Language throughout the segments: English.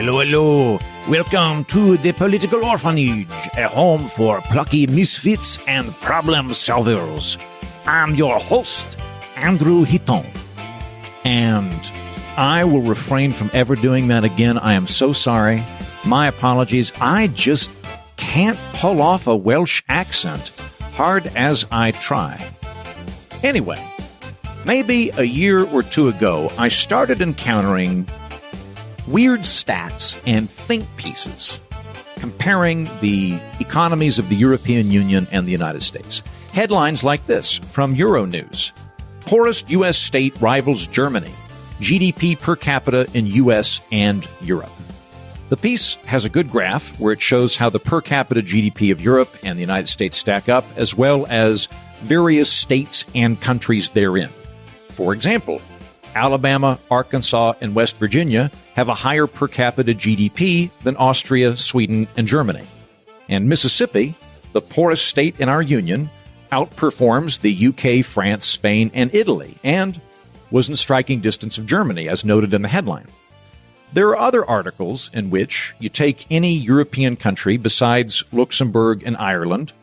Hello, hello. Welcome to the Political Orphanage, a home for plucky misfits and problem solvers. I'm your host, Andrew Hitton. And I will refrain from ever doing that again. I am so sorry. My apologies. I just can't pull off a Welsh accent, hard as I try. Anyway, maybe a year or two ago, I started encountering weird stats and think pieces comparing the economies of the European Union and the United States. Headlines like this from Euronews. Poorest U.S. state rivals Germany. GDP per capita in U.S. and Europe. The piece has a good graph where it shows how the per capita GDP of Europe and the United States stack up, as well as various states and countries therein. For example, Alabama, Arkansas, and West Virginia have a higher per capita GDP than Austria, Sweden, and Germany. And Mississippi, the poorest state in our union, outperforms the UK, France, Spain, and Italy, and was in striking distance of Germany, as noted in the headline. There are other articles in which you take any European country besides Luxembourg and Ireland,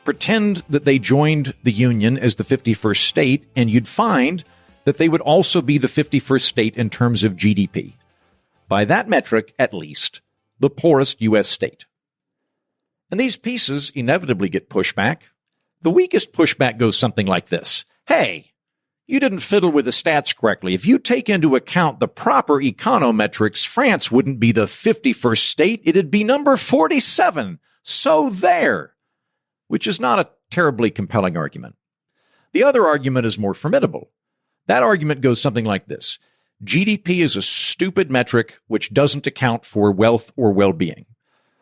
pretend that they joined the Union as the 51st state, and you'd find that they would also be the 51st state in terms of GDP. By that metric, at least, the poorest U.S. state. And these pieces inevitably get pushback. The weakest pushback goes something like this. Hey, you didn't fiddle with the stats correctly. If you take into account the proper econometrics, France wouldn't be the 51st state. It'd be number 47. So there. Which is not a terribly compelling argument. The other argument is more formidable. That argument goes something like this. GDP is a stupid metric which doesn't account for wealth or well-being.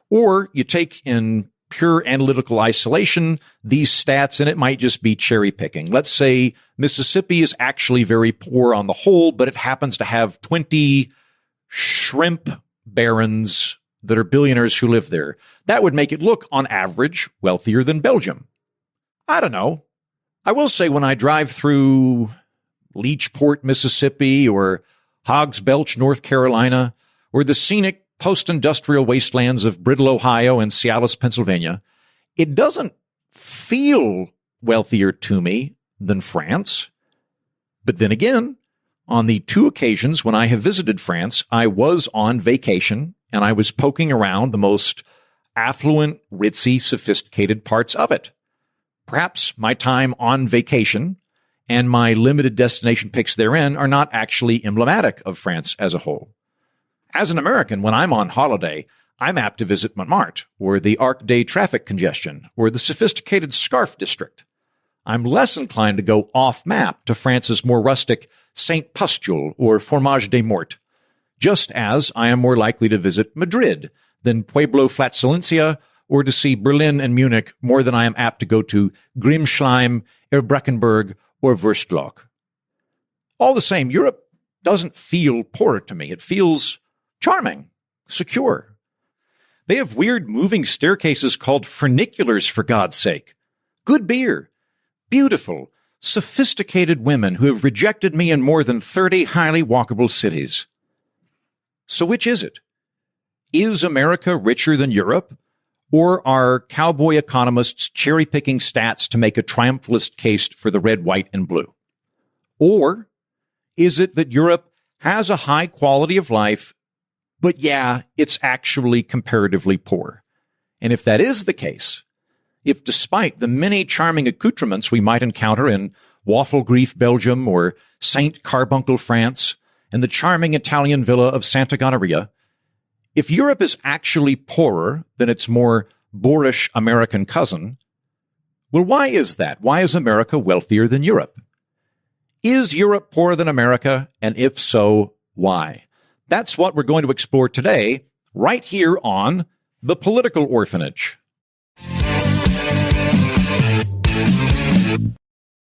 Or you take in pure analytical isolation these stats and it might just be cherry picking. Let's say Mississippi is actually very poor on the whole, but it happens to have 20 shrimp barons that are billionaires who live there. That would make it look, on average, wealthier than Belgium. I don't know. I will say when I drive through Leechport, Mississippi, or Hoggs Belch, North Carolina, or the scenic post-industrial wastelands of Brittle, Ohio, and Cialis, Pennsylvania, it doesn't feel wealthier to me than France. But then again, on the two occasions when I have visited France, I was on vacation, and I was poking around the most affluent, ritzy, sophisticated parts of it. Perhaps my time on vacation and my limited destination picks therein are not actually emblematic of France as a whole. As an American, when I'm on holiday, I'm apt to visit Montmartre, or the Arc de traffic congestion, or the sophisticated Scarf district. I'm less inclined to go off-map to France's more rustic Saint Pustule or Fromage des Morts, just as I am more likely to visit Madrid than Pueblo Flat Silencia, or to see Berlin and Munich more than I am apt to go to Grimschleim, Erbreckenberg, or Wurstloch. All the same, Europe doesn't feel poor to me. It feels charming, secure. They have weird moving staircases called funiculars, for God's sake. Good beer, beautiful, sophisticated women who have rejected me in more than 30 highly walkable cities. So which is it? Is America richer than Europe? Or are cowboy economists cherry-picking stats to make a triumphalist case for the red, white, and blue? Or is it that Europe has a high quality of life, but yeah, it's actually comparatively poor? And if that is the case, if despite the many charming accoutrements we might encounter in Waffle Grief, Belgium, or Saint Carbuncle, France, and the charming Italian villa of Santa Gonorrhea, if Europe is actually poorer than its more boorish American cousin, well, why is that? Why is America wealthier than Europe? Is Europe poorer than America? And if so, why? That's what we're going to explore today, right here on The Political Orphanage.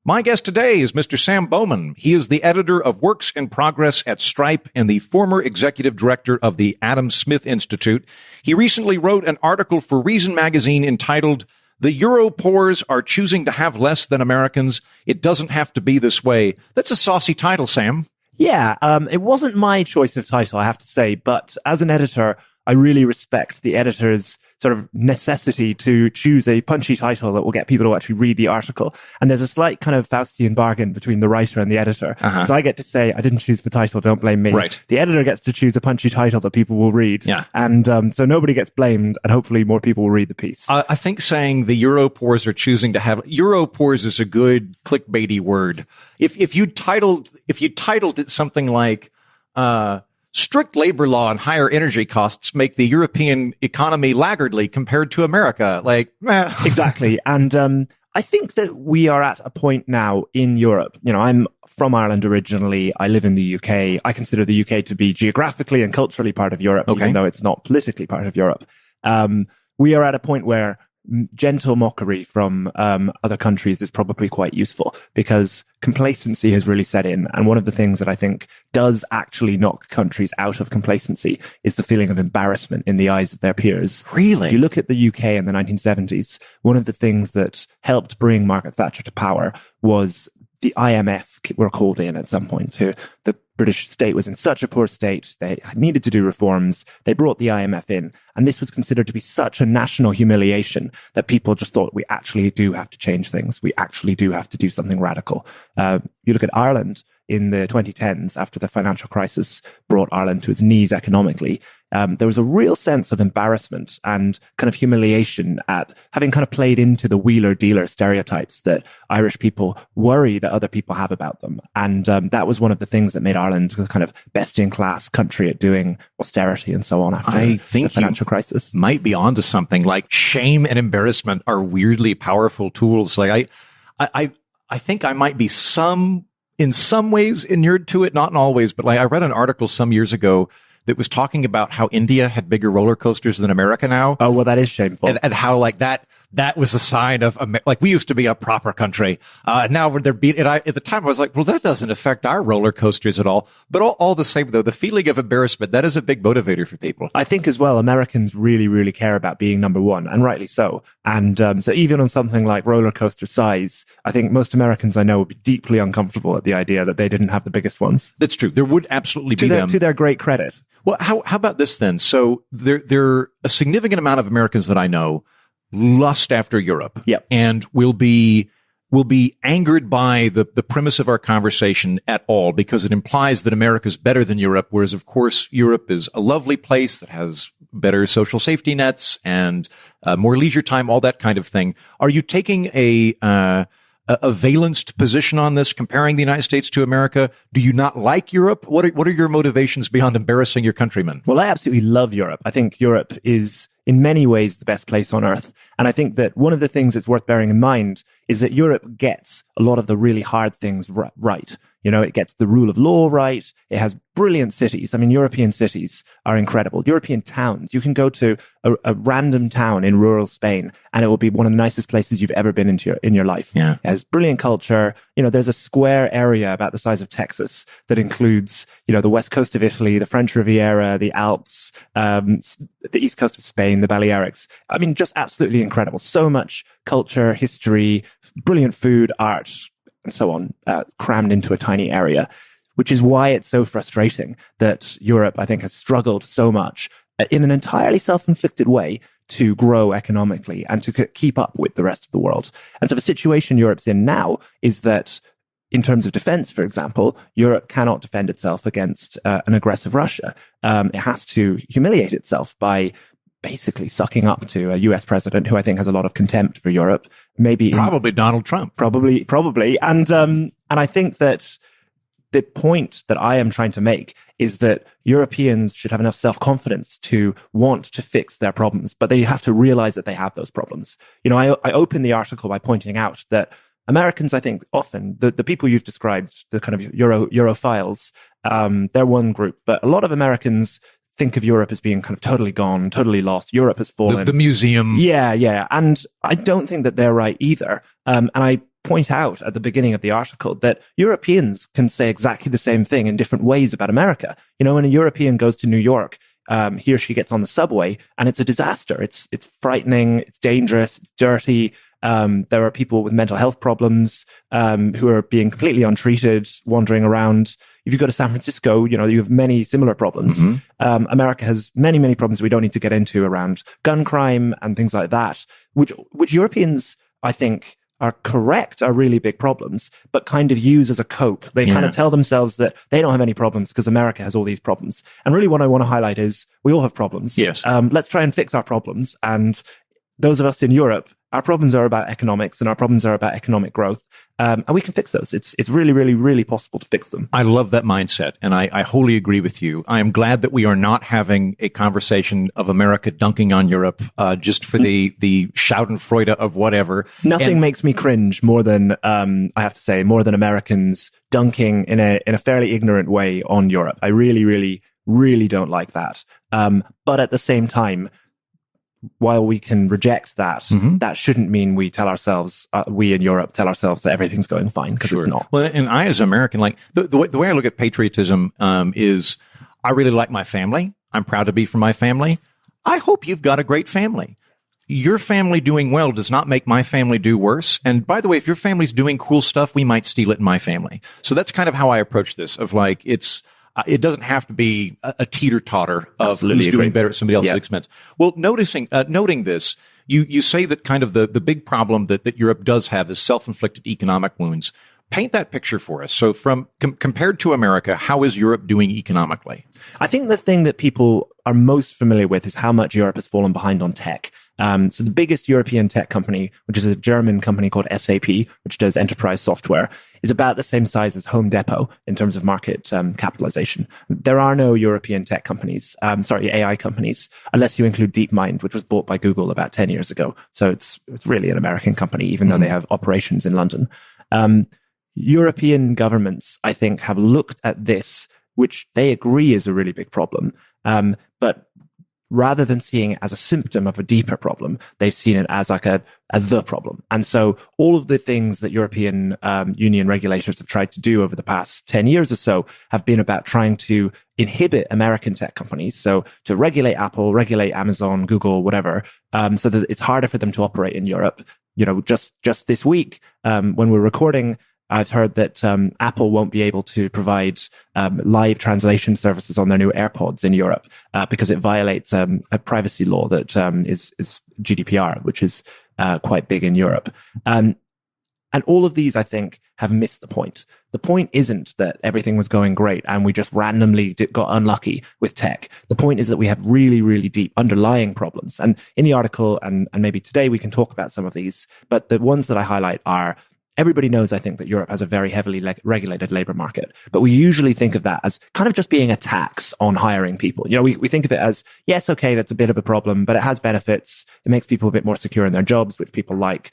My guest today is Mr. Sam Bowman. He is the editor of Works in Progress at Stripe and the former executive director of the Adam Smith Institute. He recently wrote an article for Reason magazine entitled, "The Europoors Are Choosing to Have Less Than Americans. It Doesn't Have to Be This Way." That's a saucy title, Sam. Yeah, it wasn't my choice of title, I have to say, but as an editor, I really respect the editor's sort of necessity to choose a punchy title that will get people to actually read the article. And there's a slight kind of Faustian bargain between the writer and the editor. Because I get to say, I didn't choose the title, don't blame me. Right. The editor gets to choose a punchy title that people will read. Yeah. And so nobody gets blamed, and hopefully more people will read the piece. I think saying the Europoors are choosing to have Europoors is a good clickbaity word. If you titled it something like strict labor law and higher energy costs make the European economy laggardly compared to America, like Exactly. And I think that we are at a point now in Europe. You know, I'm from Ireland originally. I live in the UK. I consider the UK to be geographically and culturally part of Europe, even though it's not politically part of Europe. We are at a point where gentle mockery from other countries is probably quite useful, because complacency has really set in. And one of the things that I think does actually knock countries out of complacency is the feeling of embarrassment in the eyes of their peers. Really? If you look at the UK in the 1970s, one of the things that helped bring Margaret Thatcher to power was the IMF were called in at some point. The British state was in such a poor state. They needed to do reforms. They brought the IMF in. And this was considered to be such a national humiliation that people just thought, we actually do have to change things. We actually do have to do something radical. You look at Ireland in the 2010s, after the financial crisis brought Ireland to its knees economically. There was a real sense of embarrassment and kind of humiliation at having kind of played into the wheeler-dealer stereotypes that Irish people worry that other people have about them. And that was one of the things that made Ireland the kind of best-in-class country at doing austerity and so on after the financial crisis. Might be onto something. Like shame and embarrassment are weirdly powerful tools. Like I think I might be in some ways inured to it, not in all ways, but like I read an article some years ago that was talking about how India had bigger roller coasters than America now. Oh, well, that is shameful. And how like that was a sign of, like, we used to be a proper country. Now when they're beat, at the time I was like, well, that doesn't affect our roller coasters at all. But all the same though, the feeling of embarrassment, that is a big motivator for people. I think as well, Americans really, really care about being number one, and rightly so. And so even on something like roller coaster size, I think most Americans I know would be deeply uncomfortable at the idea that they didn't have the biggest ones. That's true. There would absolutely be them. To their great credit. Well, how about this then? So there are a significant amount of Americans that I know lust after Europe. Yep. And will be angered by the premise of our conversation at all, because it implies that America's better than Europe, whereas of course Europe is a lovely place that has better social safety nets and more leisure time, all that kind of thing. Are you taking a valenced position on this, comparing the United States to America? Do you not like Europe? What are your motivations beyond embarrassing your countrymen? Well, I absolutely love Europe. I think Europe is in many ways the best place on earth. And I think that one of the things that's worth bearing in mind is that Europe gets a lot of the really hard things right. You know, it gets the rule of law right. It has brilliant cities. I mean, European cities are incredible. European towns. You can go to a random town in rural Spain and it will be one of the nicest places you've ever been in your life. Yeah. It has brilliant culture. You know, there's a square area about the size of Texas that includes, you know, the west coast of Italy, the French Riviera, the Alps, the east coast of Spain, the Balearics. I mean, just absolutely incredible. So much culture, history, brilliant food, art, and so on, crammed into a tiny area, which is why it's so frustrating that Europe, I think, has struggled so much in an entirely self-inflicted way to grow economically and to keep up with the rest of the world. And so the situation Europe's in now is that in terms of defense, for example, Europe cannot defend itself against an aggressive Russia. It has to humiliate itself by basically sucking up to a US president who I think has a lot of contempt for Europe. Probably Donald Trump. Probably. And I think that the point that I am trying to make is that Europeans should have enough self-confidence to want to fix their problems, but they have to realize that they have those problems. You know, I open the article by pointing out that Americans, I think, often, the people you've described, the kind of Europhiles, they're one group, but a lot of Americans think of Europe as being kind of totally gone, totally lost. Europe has fallen. The museum. Yeah. And I don't think that they're right either. And I point out at the beginning of the article that Europeans can say exactly the same thing in different ways about America. You know, when a European goes to New York, he or she gets on the subway and it's a disaster. It's frightening. It's dangerous. It's dirty. There are people with mental health problems who are being completely untreated, wandering around. If you go to San Francisco, you have many similar problems. America has many, many problems we don't need to get into around gun crime and things like that, which Europeans, I think, are really big problems, but kind of use as a cope. They kind of tell themselves that they don't have any problems because America has all these problems. And really what I want to highlight is we all have problems. Yes. Let's try and fix our problems. And those of us in Europe, our problems are about economics and our problems are about economic growth. And we can fix those. It's really, really, really possible to fix them. I love that mindset. And I wholly agree with you. I am glad that we are not having a conversation of America dunking on Europe, just for the schadenfreude of whatever. Nothing makes me cringe more than, I have to say, more than Americans dunking in a fairly ignorant way on Europe. I really, really, really don't like that. But at the same time, while we can reject that, that shouldn't mean we tell ourselves, we in Europe tell ourselves that everything's going fine, because it's not. Well, and I, as an American, like the way I look at patriotism, is I really like my family. I'm proud to be from my family. I hope you've got a great family. Your family doing well does not make my family do worse. And by the way, if your family's doing cool stuff, we might steal it in my family. So that's kind of how I approach this, of like, it doesn't have to be a teeter-totter of Absolutely who's doing better at somebody else's expense. Well, noting this, you say that kind of the big problem that Europe does have is self-inflicted economic wounds. Paint that picture for us. So compared to America, how is Europe doing economically? I think the thing that people are most familiar with is how much Europe has fallen behind on tech. So the biggest European tech company, which is a German company called SAP, which does enterprise software, is about the same size as Home Depot in terms of market capitalization. There are no European tech companies, AI companies, unless you include DeepMind, which was bought by Google about 10 years ago. So it's really an American company, even though they have operations in London. European governments, I think, have looked at this, which they agree is a really big problem. But rather than seeing it as a symptom of a deeper problem, they've seen it as the problem. And so all of the things that European Union regulators have tried to do over the past 10 years or so have been about trying to inhibit American tech companies. So to regulate Apple, regulate Amazon, Google, whatever, so that it's harder for them to operate in Europe. Just this week, when we're recording, I've heard that Apple won't be able to provide live translation services on their new AirPods in Europe because it violates a privacy law that is GDPR, which is quite big in Europe. And all of these, I think, have missed the point. The point isn't that everything was going great and we just randomly got unlucky with tech. The point is that we have really, really deep underlying problems. And in the article, and maybe today we can talk about some of these, but the ones that I highlight are: everybody knows, I think, that Europe has a very heavily regulated labor market, but we usually think of that as kind of just being a tax on hiring people. We think of it as, yes, okay, that's a bit of a problem, but it has benefits. It makes people a bit more secure in their jobs, which people like.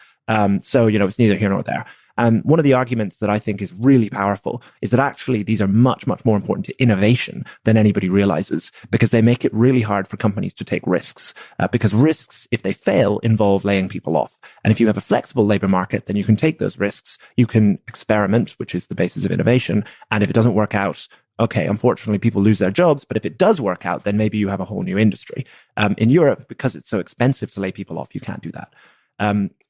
So, it's neither here nor there. And one of the arguments that I think is really powerful is that actually these are much, much more important to innovation than anybody realizes, because they make it really hard for companies to take risks, because risks, if they fail, involve laying people off. And if you have a flexible labor market, then you can take those risks. You can experiment, which is the basis of innovation. And if it doesn't work out, okay, unfortunately, people lose their jobs. But if it does work out, then maybe you have a whole new industry. In Europe, because it's so expensive to lay people off, you can't do that.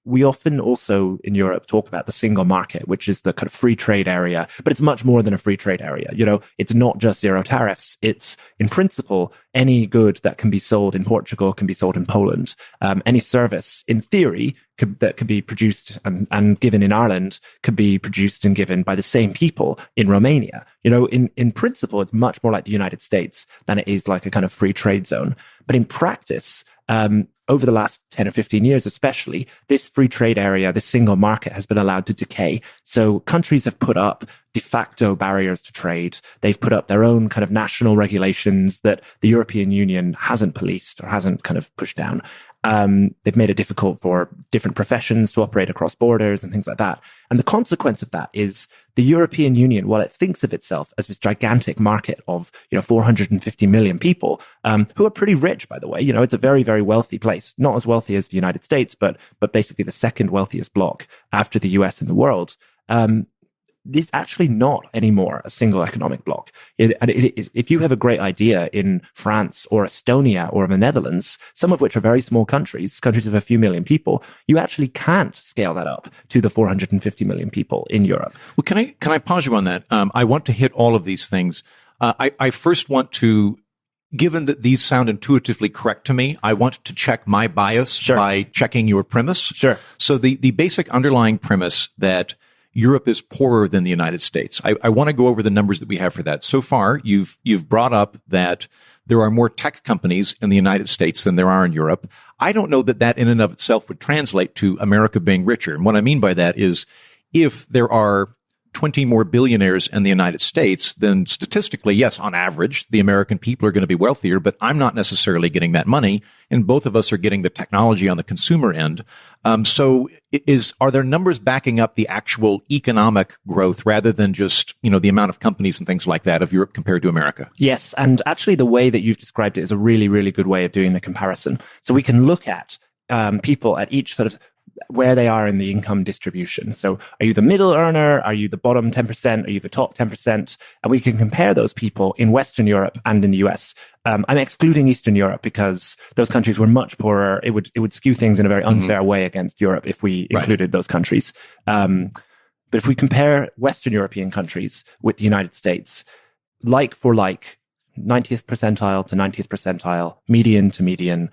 We often also in Europe talk about the single market, which is the kind of free trade area, but it's much more than a free trade area. It's not just zero tariffs. It's, in principle, any good that can be sold in Portugal can be sold in Poland. Any service, in theory, that could be produced and given in Ireland could be produced and given by the same people in Romania. In principle, it's much more like the United States than it is like a kind of free trade zone. But in practice, over the last 10 or 15 years, especially, this free trade area, this single market has been allowed to decay. So countries have put up de facto barriers to trade. They've put up their own kind of national regulations that the European Union hasn't policed or hasn't kind of pushed down. They've made it difficult for different professions to operate across borders and things like that. And the consequence of that is the European Union, while it thinks of itself as this gigantic market of, 450 million people, who are pretty rich, by the way. It's a very, very wealthy place, not as wealthy as the United States, but basically the second wealthiest bloc after the US in the world. it's actually not anymore a single economic bloc. If you have a great idea in France or Estonia or the Netherlands, some of which are very small countries of a few million people, you actually can't scale that up to the 450 million people in Europe. Well, can I pause you on that? I want to hit all of these things. I first want to, given that these sound intuitively correct to me, I want to check my bias by checking your premise. Sure. So the basic underlying premise that Europe is poorer than the United States. I want to go over the numbers that we have for that. So far, you've brought up that there are more tech companies in the United States than there are in Europe. I don't know that that in and of itself would translate to America being richer. And what I mean by that is if there are 20 more billionaires in the United States, then statistically, yes, on average, the American people are going to be wealthier, but I'm not necessarily getting that money. And both of us are getting the technology on the consumer end. So are there numbers backing up the actual economic growth rather than just, the amount of companies and things like that of Europe compared to America? Yes. And actually the way that you've described it is a really, really good way of doing the comparison. So we can look at people at each sort of where they are in the income distribution. So are you the middle earner? Are you the bottom 10%? Are you the top 10%? And we can compare those people in Western Europe and in the US. I'm excluding Eastern Europe because those countries were much poorer. It would skew things in a very unfair way against Europe if we included those countries. But if we compare Western European countries with the United States, like for like, 90th percentile to 90th percentile, median to median,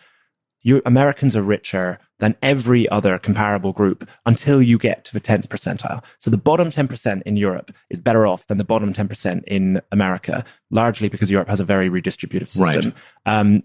Americans are richer than every other comparable group until you get to the 10th percentile. So the bottom 10% in Europe is better off than the bottom 10% in America, largely because Europe has a very redistributive system. Right.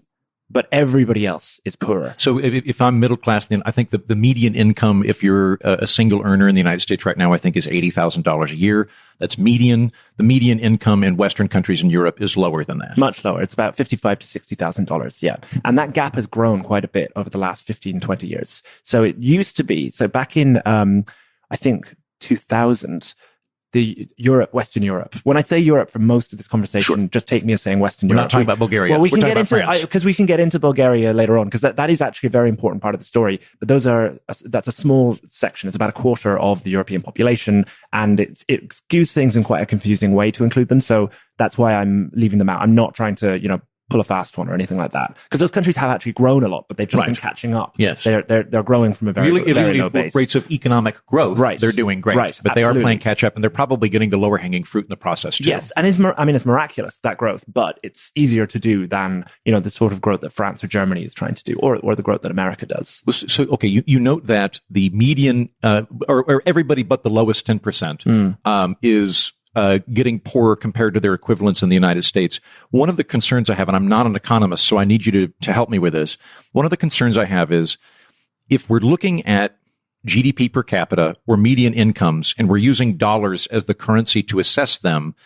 But everybody else is poorer. So if I'm middle class, then I think the median income, if you're a single earner in the United States right now, I think is $80,000 a year. That's median. The median income in Western countries in Europe is lower than that. Much lower. It's about $55,000 to $60,000. Yeah. And that gap has grown quite a bit over the last 15, 20 years. So it used to be, so back in, I think 2000, Western Europe. When I say Europe for most of this conversation, just take me as saying Western Europe. We're not talking about Bulgaria. Well, we can get into Bulgaria later on, because that is actually a very important part of the story. But that's a small section. It's about a quarter of the European population, and it skews things in quite a confusing way to include them. So that's why I'm leaving them out. I'm not trying to, pull a fast one or anything like that, because those countries have actually grown a lot, but they've just been catching up. Yes, they're growing from a very low base. Rates of economic growth, they're doing great, but absolutely. They are playing catch up, and they're probably getting the lower hanging fruit in the process too. Yes, and it's miraculous, that growth, but it's easier to do than the sort of growth that France or Germany is trying to do, or the growth that America does. So okay, you note that the median or everybody but the lowest 10% is getting poorer compared to their equivalents in the United States. One of the concerns I have, and I'm not an economist, so I need you to help me with this. One of the concerns I have is if we're looking at GDP per capita or median incomes and we're using dollars as the currency to assess them,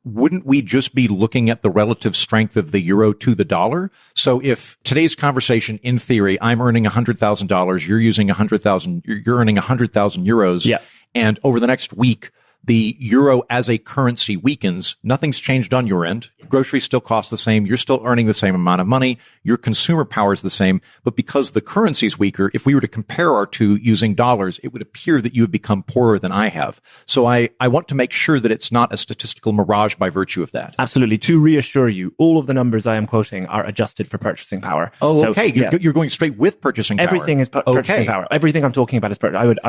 wouldn't we just be looking at the relative strength of the euro to the dollar? So if today's conversation, in theory, I'm earning $100,000, you're using 100,000, you're earning 100,000 euros, and over the next week, the euro as a currency weakens, nothing's changed on your end. Groceries still cost the same. You're still earning the same amount of money. Your consumer power is the same. But because the currency's weaker, if we were to compare our two using dollars, it would appear that you have become poorer than I have. So I want to make sure that it's not a statistical mirage by virtue of that. Absolutely. To reassure you, all of the numbers I am quoting are adjusted for purchasing power. Oh, so, okay. You're going straight with purchasing power. Everything is purchasing power. Everything I'm talking about is purchasing.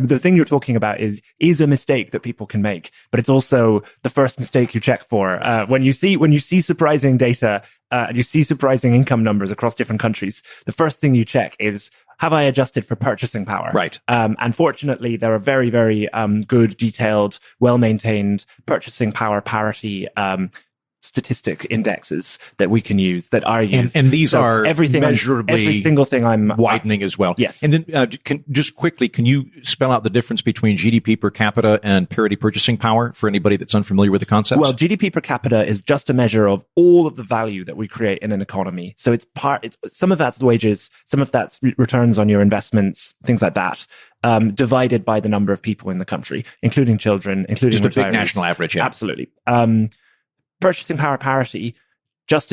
The thing you're talking about is a mistake that people can make, but it's also the first mistake you check for. When you see surprising data, and you see surprising income numbers across different countries, the first thing you check is, have I adjusted for purchasing power? Right. And fortunately, there are very, very good, detailed, well-maintained purchasing power parity statistic indexes that we can use, that are used. And these are measurably every single thing I'm widening as well. Yes. And then can you spell out the difference between GDP per capita and parity purchasing power for anybody that's unfamiliar with the concepts? Well, GDP per capita is just a measure of all of the value that we create in an economy. So it's some of that's wages, some of that's returns on your investments, things like that. Divided by the number of people in the country, including children, including just retirees. A big national average. Yeah. Absolutely. Purchasing power parity just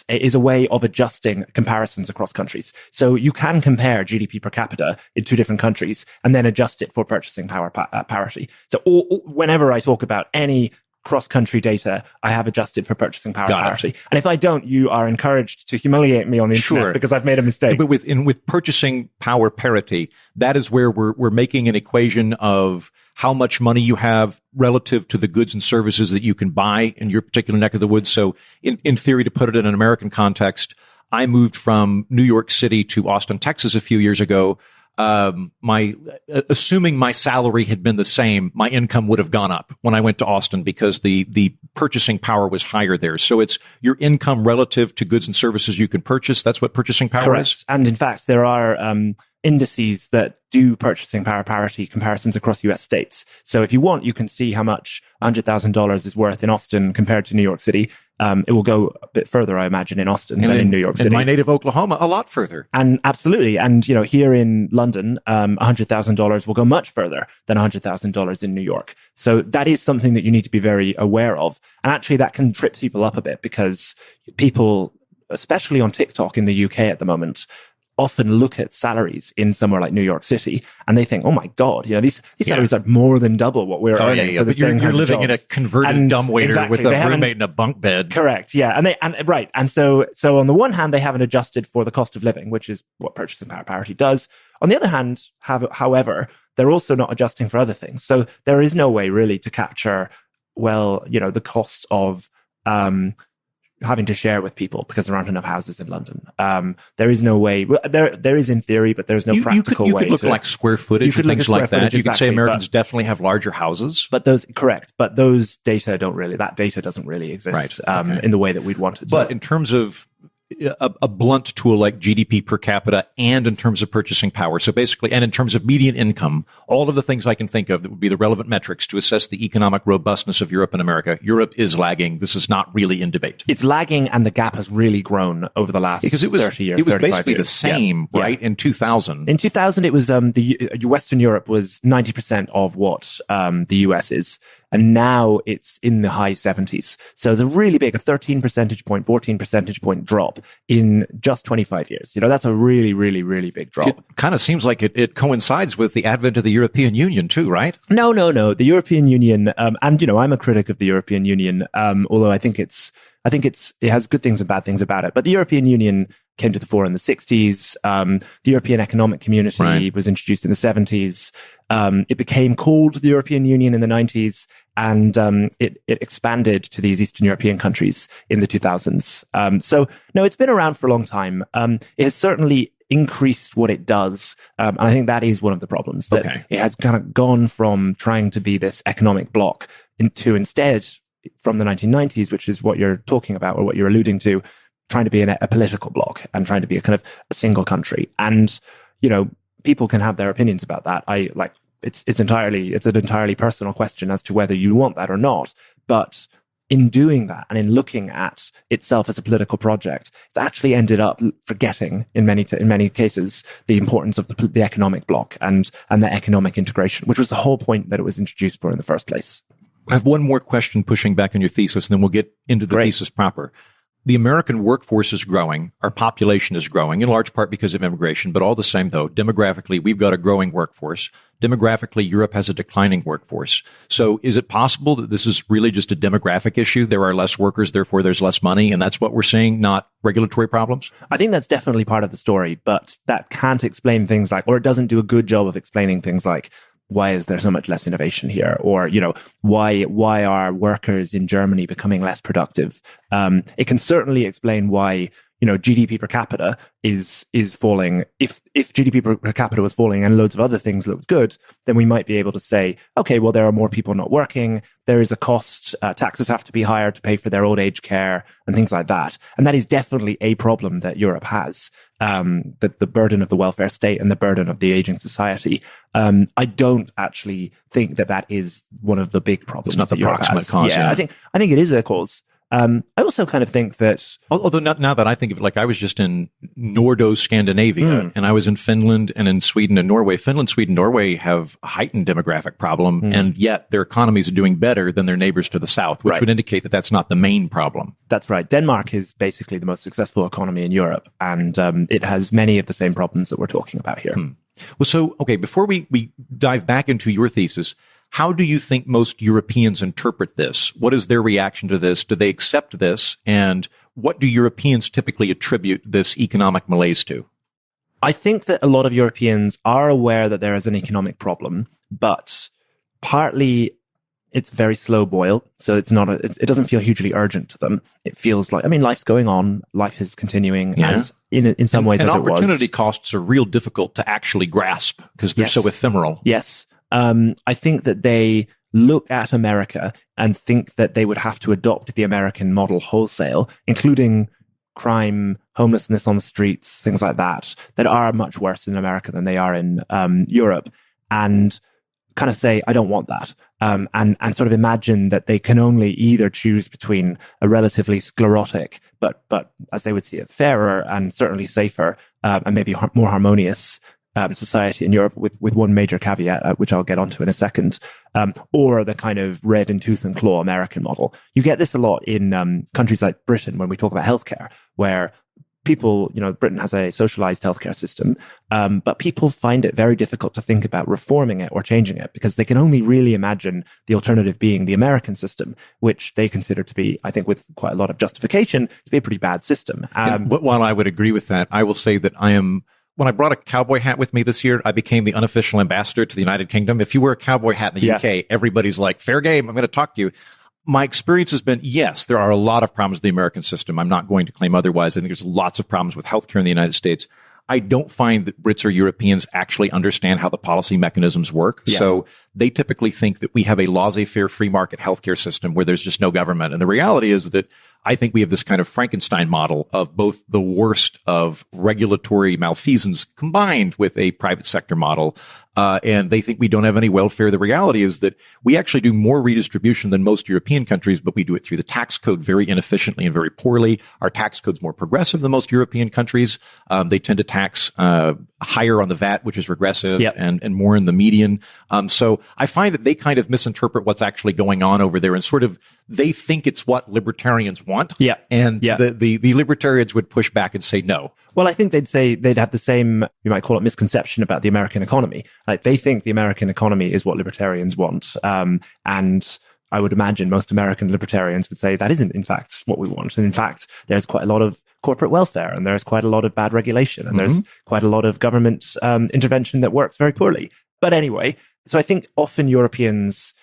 is a way of adjusting comparisons across countries. So you can compare GDP per capita in two different countries and then adjust it for purchasing power parity. So whenever I talk about any cross-country data, I have adjusted for purchasing power parity. And if I don't, you are encouraged to humiliate me on the internet because I've made a mistake. But with purchasing power parity, that is where we're making an equation of how much money you have relative to the goods and services that you can buy in your particular neck of the woods. So in theory, to put it in an American context, I moved from New York City to Austin, Texas a few years ago. Assuming my salary had been the same, my income would have gone up when I went to Austin because the purchasing power was higher there. So it's your income relative to goods and services you can purchase. That's what purchasing power is. And in fact, there are indices that do purchasing power parity comparisons across US states. So if you want, you can see how much $100,000 is worth in Austin compared to New York City. It will go a bit further, I imagine, in Austin than in New York City. In my native Oklahoma, a lot further. And absolutely. And, here in London, $100,000 will go much further than $100,000 in New York. So that is something that you need to be very aware of. And actually that can trip people up a bit because people, especially on TikTok in the UK at the moment, often look at salaries in somewhere like New York City and they think, oh my God, these salaries are more than double what we're earning. For the but you're living in a converted dumbwaiter with a roommate in a bunk bed. Correct. Yeah. And so on the one hand, they haven't adjusted for the cost of living, which is what purchasing power parity does. On the other hand, however, they're also not adjusting for other things. So there is no way really to capture, the cost of, having to share with people because there aren't enough houses in London. There is no way. Well, there is in theory, but there's no practical way. You could look like square footage and things like that. You could say Americans definitely have larger houses. But those data that data doesn't really exist in the way that we'd want it to. But in terms of a blunt tool like GDP per capita and in terms of purchasing power. So basically, and in terms of median income, all of the things I can think of that would be the relevant metrics to assess the economic robustness of Europe and America. Europe is lagging. This is not really in debate. It's lagging and the gap has really grown over the last 30 years. It was basically the same, right? In 2000. In 2000, it was, Western Europe was 90% of what, the US is. And now it's in the high 70s. So there's a really big, 13 percentage point, 14 percentage point drop in just 25 years. That's a really, really, really big drop. It kind of seems like it coincides with the advent of the European Union too, right? No. The European Union, and I'm a critic of the European Union, although I think it has good things and bad things about it. But the European Union came to the fore in the 60s. The European Economic Community was introduced in the 70s. It became called the European Union in the 90s, and it expanded to these Eastern European countries in the 2000s. So, no, it's been around for a long time. It has certainly increased what it does. And I think that is one of the problems, that it has kind of gone from trying to be this economic bloc into instead, from the 1990s, which is what you're talking about or what you're alluding to, trying to be a political bloc and trying to be a kind of a single country. And, people can have their opinions about that. It's an entirely personal question as to whether you want that or not. But in doing that and in looking at itself as a political project, it's actually ended up forgetting in many cases the importance of the economic bloc and the economic integration, which was the whole point that it was introduced for in the first place. I have one more question pushing back on your thesis, and then we'll get into the thesis proper. The American workforce is growing. Our population is growing, in large part because of immigration, but all the same, though, demographically, we've got a growing workforce. Demographically, Europe has a declining workforce. So is it possible that this is really just a demographic issue? There are less workers, therefore there's less money, and that's what we're seeing, not regulatory problems? I think that's definitely part of the story, but that can't explain things like, or it doesn't do a good job of explaining things like, why is there so much less innovation here? Or, why are workers in Germany becoming less productive? It can certainly explain why, GDP per capita is falling. If GDP per capita was falling and loads of other things looked good, then we might be able to say, okay, well, there are more people not working. There is a cost. Taxes have to be higher to pay for their old age care and things like that. And that is definitely a problem that Europe has. The burden of the welfare state and the burden of the aging society. I don't actually think that is one of the big problems. It's not the proximate cause. Yeah, I think it is a cause. I also kind of think that, although now that I think of it, like I was just in Nordo Scandinavia, and I was in Finland and in Sweden and Norway. Finland, Sweden, Norway have a heightened demographic problem, and yet their economies are doing better than their neighbors to the south, which would indicate that that's not the main problem. That's right. Denmark is basically the most successful economy in Europe, and it has many of the same problems that we're talking about here. Well, so, okay, before we dive back into your thesis, how do you think most Europeans interpret this? What is their reaction to this? Do they accept this? And what do Europeans typically attribute this economic malaise to? I think that a lot of Europeans are aware that there is an economic problem, but partly it's very slow boil. So it doesn't feel hugely urgent to them. It feels like, life's going on. Life is continuing as in some ways as it was. And opportunity costs are real difficult to actually grasp because they're so ephemeral. Yes. I think that they look at America and think that they would have to adopt the American model wholesale, including crime, homelessness on the streets, things like that are much worse in America than they are in Europe, and kind of say, I don't want that. And sort of imagine that they can only either choose between a relatively sclerotic, but as they would see it, fairer and certainly safer, and maybe more harmonious society in Europe, with one major caveat, which I'll get onto in a second, or the kind of red in tooth and claw American model. You get this a lot in countries like Britain when we talk about healthcare, where people, Britain has a socialized healthcare system, but people find it very difficult to think about reforming it or changing it because they can only really imagine the alternative being the American system, which they consider to be, I think with quite a lot of justification, to be a pretty bad system. While I would agree with that, I will say that when I brought a cowboy hat with me this year, I became the unofficial ambassador to the United Kingdom. If you wear a cowboy hat in the UK, everybody's like, fair game, I'm going to talk to you. My experience has been, yes, there are a lot of problems with the American system. I'm not going to claim otherwise. I think there's lots of problems with healthcare in the United States. I don't find that Brits or Europeans actually understand how the policy mechanisms work. Yeah. So they typically think that we have a laissez-faire free market healthcare system where there's just no government. And the reality is that I think we have this kind of Frankenstein model of both the worst of regulatory malfeasance combined with a private sector model. And they think we don't have any welfare. The reality is that we actually do more redistribution than most European countries, but we do it through the tax code very inefficiently and very poorly. Our tax code's more progressive than most European countries. They tend to tax higher on the VAT, which is regressive, and more in the median. So I find that they kind of misinterpret what's actually going on over there and sort of they think it's what libertarians want. The libertarians would push back and say no. Well, I think they'd have the same, you might call it misconception about the American economy. Like they think the American economy is what libertarians want. And I would imagine most American libertarians would say that isn't in fact what we want. And in fact, there's quite a lot of corporate welfare and there's quite a lot of bad regulation and there's quite a lot of government intervention that works very poorly. But anyway, so I think often Europeans,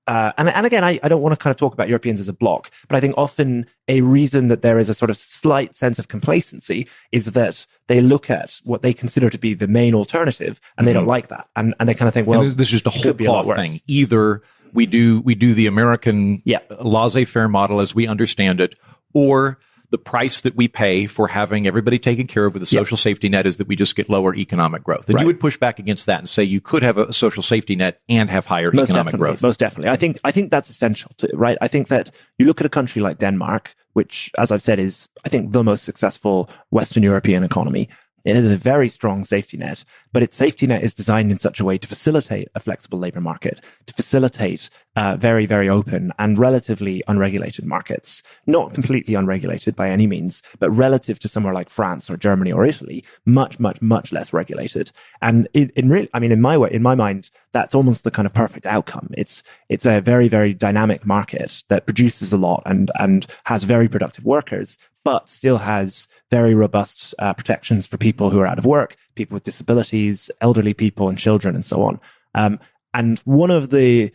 and again, I don't want to kind of talk about Europeans as a bloc, but I think often a reason that there is a sort of slight sense of complacency is that they look at what they consider to be the main alternative and they don't like that. And they kind of think, well, this is just a whole cloth thing. Either we do the American laissez-faire model as we understand it, or the price that we pay for having everybody taken care of with a social safety net is that we just get lower economic growth. And you would push back against that and say you could have a social safety net and have higher economic growth. Most definitely. I think that's essential to, right? I think that you look at a country like Denmark, which, as I've said, is, I think, the most successful Western European economy. It has a very strong safety net, but its safety net is designed in such a way to facilitate a flexible labor market, to facilitate very, very open and relatively unregulated markets. Not completely unregulated by any means, but relative to somewhere like France or Germany or Italy, much, much, much less regulated. And in my mind, that's almost the kind of perfect outcome. It's a very, very dynamic market that produces a lot and has very productive workers, but still has very robust protections for people who are out of work, people with disabilities, elderly people and children and so on. And one of the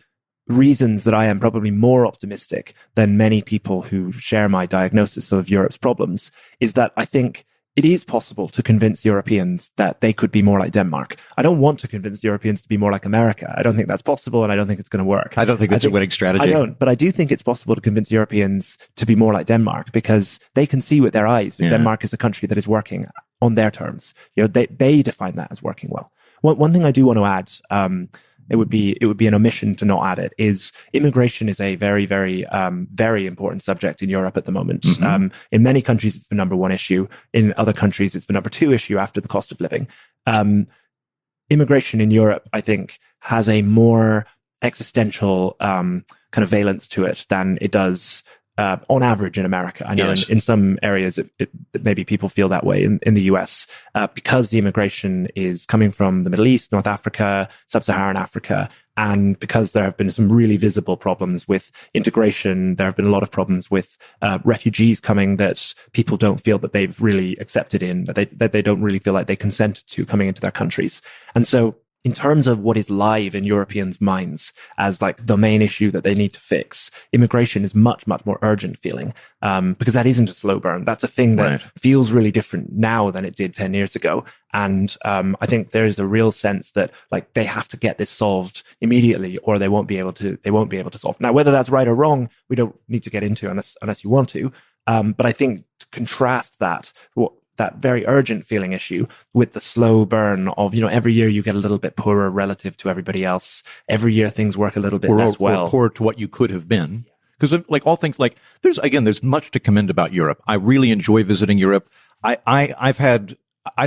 reasons that I am probably more optimistic than many people who share my diagnosis of Europe's problems is that I think it is possible to convince Europeans that they could be more like Denmark. I don't want to convince Europeans to be more like America. I don't think that's possible, and I don't think it's going to work. I don't think that's a winning strategy. I don't, but I do think it's possible to convince Europeans to be more like Denmark because they can see with their eyes that Denmark is a country that is working on their terms. They define that as working well. One thing I do want to add, it would be an omission to not add it, is immigration is a very, very, very important subject in Europe at the moment. Mm-hmm. In many countries, it's the number one issue. In other countries, it's the number two issue after the cost of living. Immigration in Europe, I think, has a more existential kind of valence to it than it does on average in America. I know in some areas maybe people feel that way in the US because the immigration is coming from the Middle East, North Africa, Sub-Saharan Africa, and because there have been some really visible problems with integration. There have been a lot of problems with refugees coming that people don't feel that they've really accepted in, that they don't really feel like they consented to coming into their countries. And so in terms of what is live in Europeans' minds as like the main issue that they need to fix, immigration is much, much more urgent feeling, because that isn't a slow burn. That's a thing that feels really different now than it did 10 years ago. And I think there is a real sense that like they have to get this solved immediately, or they won't be able to solve. Now, whether that's right or wrong, we don't need to get into unless you want to. But I think to contrast that very urgent feeling issue with the slow burn of, every year you get a little bit poorer relative to everybody else. Every year things work a little bit less well. Or poor to what you could have been. Because like all things, like there's much to commend about Europe. I really enjoy visiting Europe. I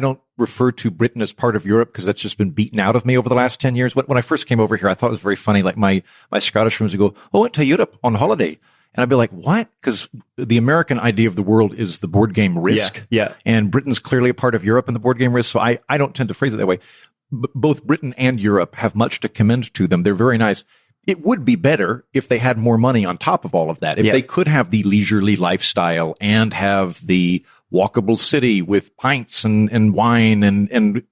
don't refer to Britain as part of Europe because that's just been beaten out of me over the last 10 years. When I first came over here, I thought it was very funny. Like my Scottish friends would go, "Oh, I went to Europe on holiday." And I'd be like, what? Because the American idea of the world is the board game Risk. Yeah. And Britain's clearly a part of Europe in the board game Risk. So I don't tend to phrase it that way. Both Britain and Europe have much to commend to them. They're very nice. It would be better if they had more money on top of all of that. If they could have the leisurely lifestyle and have the walkable city with pints and wine and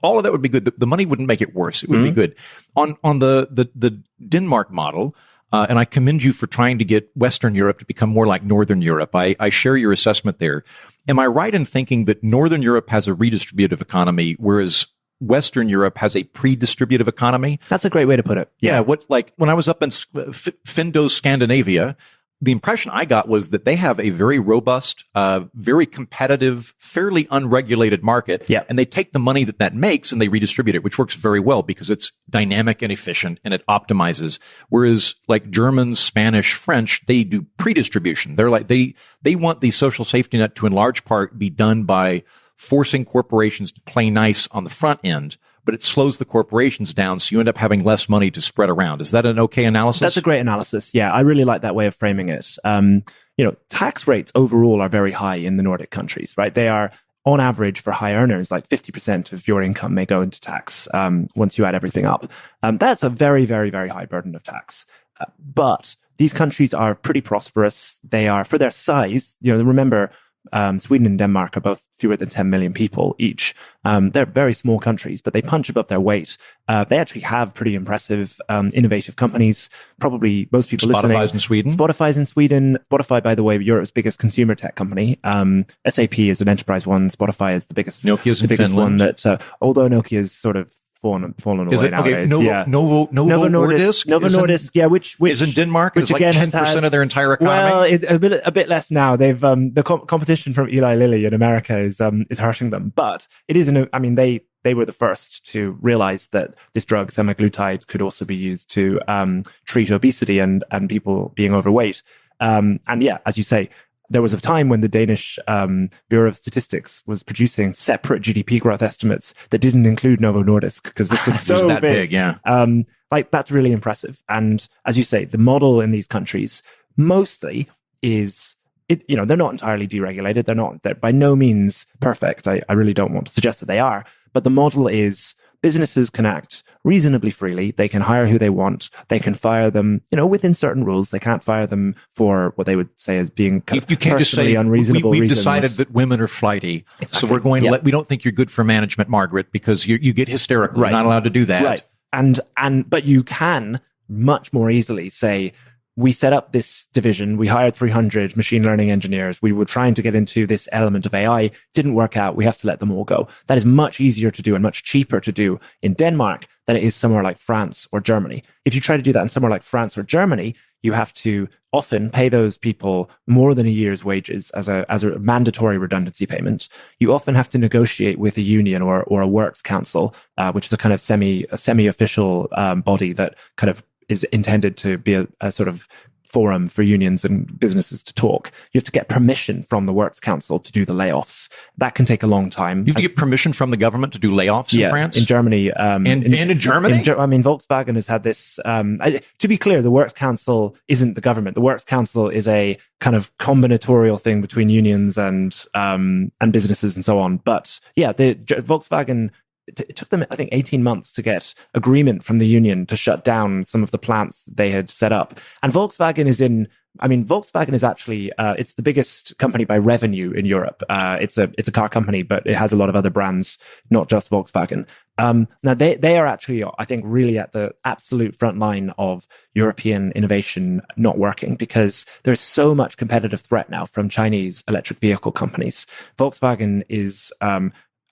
all of that would be good. The money wouldn't make it worse. It would be good. On the Denmark model, and I commend you for trying to get Western Europe to become more like Northern Europe. I share your assessment there. Am I right in thinking that Northern Europe has a redistributive economy, whereas Western Europe has a pre-distributive economy? That's a great way to put it. Yeah. When I was up in Findo, Scandinavia, the impression I got was that they have a very robust, very competitive, fairly unregulated market. Yeah. And they take the money that makes and they redistribute it, which works very well because it's dynamic and efficient and it optimizes. Whereas like Germans, Spanish, French, they do pre-distribution. They're like, they want the social safety net to in large part be done by forcing corporations to play nice on the front end, but it slows the corporations down, so you end up having less money to spread around. Is that an okay analysis? That's a great analysis. Yeah, I really like that way of framing it. Tax rates overall are very high in the Nordic countries, right? They are, on average, for high earners, like 50% of your income may go into tax once you add everything up. That's a very, very, very high burden of tax. But these countries are pretty prosperous. They are, for their size, remember, Sweden and Denmark are both fewer than 10 million people each. They're very small countries, but they punch above their weight. They actually have pretty impressive, innovative companies. Probably most people listening. Spotify's in Sweden. Spotify's in Sweden. Spotify, by the way, Europe's biggest consumer tech company. SAP is an enterprise one. Spotify is the biggest. Nokia's the biggest Finland. One that, although Nokia's sort of fallen away nowadays. Okay, Novo Nordisk, yeah, which is in Denmark. It's like 10% of their entire economy. Well, a bit less now. They've the competition from Eli Lilly in America is hurting them, but it is they were the first to realize that this drug semaglutide could also be used to treat obesity and people being overweight. And yeah, as you say, there was a time when the Danish Bureau of Statistics was producing separate GDP growth estimates that didn't include Novo Nordisk because this was so that big. Yeah. That's really impressive. And as you say, the model in these countries mostly is, they're not entirely deregulated. They're by no means perfect. I really don't want to suggest that they are, but the model is businesses can act reasonably freely. They can hire who they want. They can fire them, within certain rules. They can't fire them for what they would say as being kind of can't just say unreasonable we've reasons. decided that women are flighty, Exactly. so we're going to we don't think you're good for management, Margaret, because you get hysterical. Right. You're not allowed to do that. Right. But you can much more easily say, we set up this division. We hired 300 machine learning engineers. We were trying to get into this element of AI. Didn't work out. We have to let them all go. That is much easier to do and much cheaper to do in Denmark than it is somewhere like France or Germany. If you try to do that in somewhere like France or Germany, you have to often pay those people more than a year's wages as a mandatory redundancy payment. You often have to negotiate with a union or a works council, which is a kind of semi-official body that kind of is intended to be a sort of forum for unions and businesses to talk. You have to get permission from the Works Council to do the layoffs. That can take a long time. You have to get permission from the government to do layoffs in France? In Germany. And in Germany? Volkswagen has had this. To be clear, the Works Council isn't the government. The Works Council is a kind of combinatorial thing between unions and businesses and so on. But yeah, Volkswagen, it took them, I think, 18 months to get agreement from the union to shut down some of the plants that they had set up. And Volkswagen is actually, it's the biggest company by revenue in Europe. It's a car company, but it has a lot of other brands, not just Volkswagen. Now they are actually, I think, really at the absolute front line of European innovation not working, because there's so much competitive threat now from Chinese electric vehicle companies. Volkswagen is,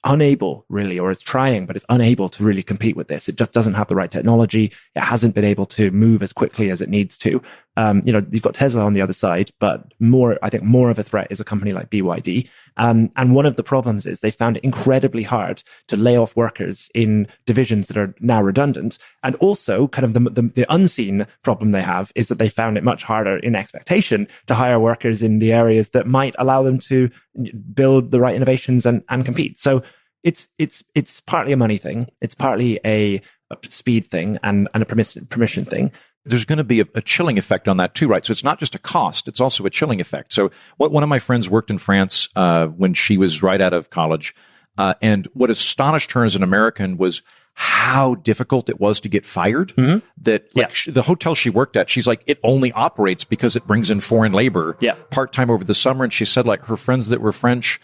unable really, or is trying, but it's unable to really compete with this. It just doesn't have the right technology. It hasn't been able to move as quickly as it needs to. You've got Tesla on the other side, but more of a threat is a company like BYD. And one of the problems is they found it incredibly hard to lay off workers in divisions that are now redundant. And also kind of the unseen problem they have is that they found it much harder in expectation to hire workers in the areas that might allow them to build the right innovations and compete. So it's partly a money thing. It's partly a speed thing and a permission thing. There's going to be a chilling effect on that too, right? So it's not just a cost, it's also a chilling effect. So one of my friends worked in France when she was right out of college. And what astonished her as an American was how difficult it was to get fired. Mm-hmm. The hotel she worked at, she's like, it only operates because it brings in foreign labor part-time over the summer. And she said like her friends that were French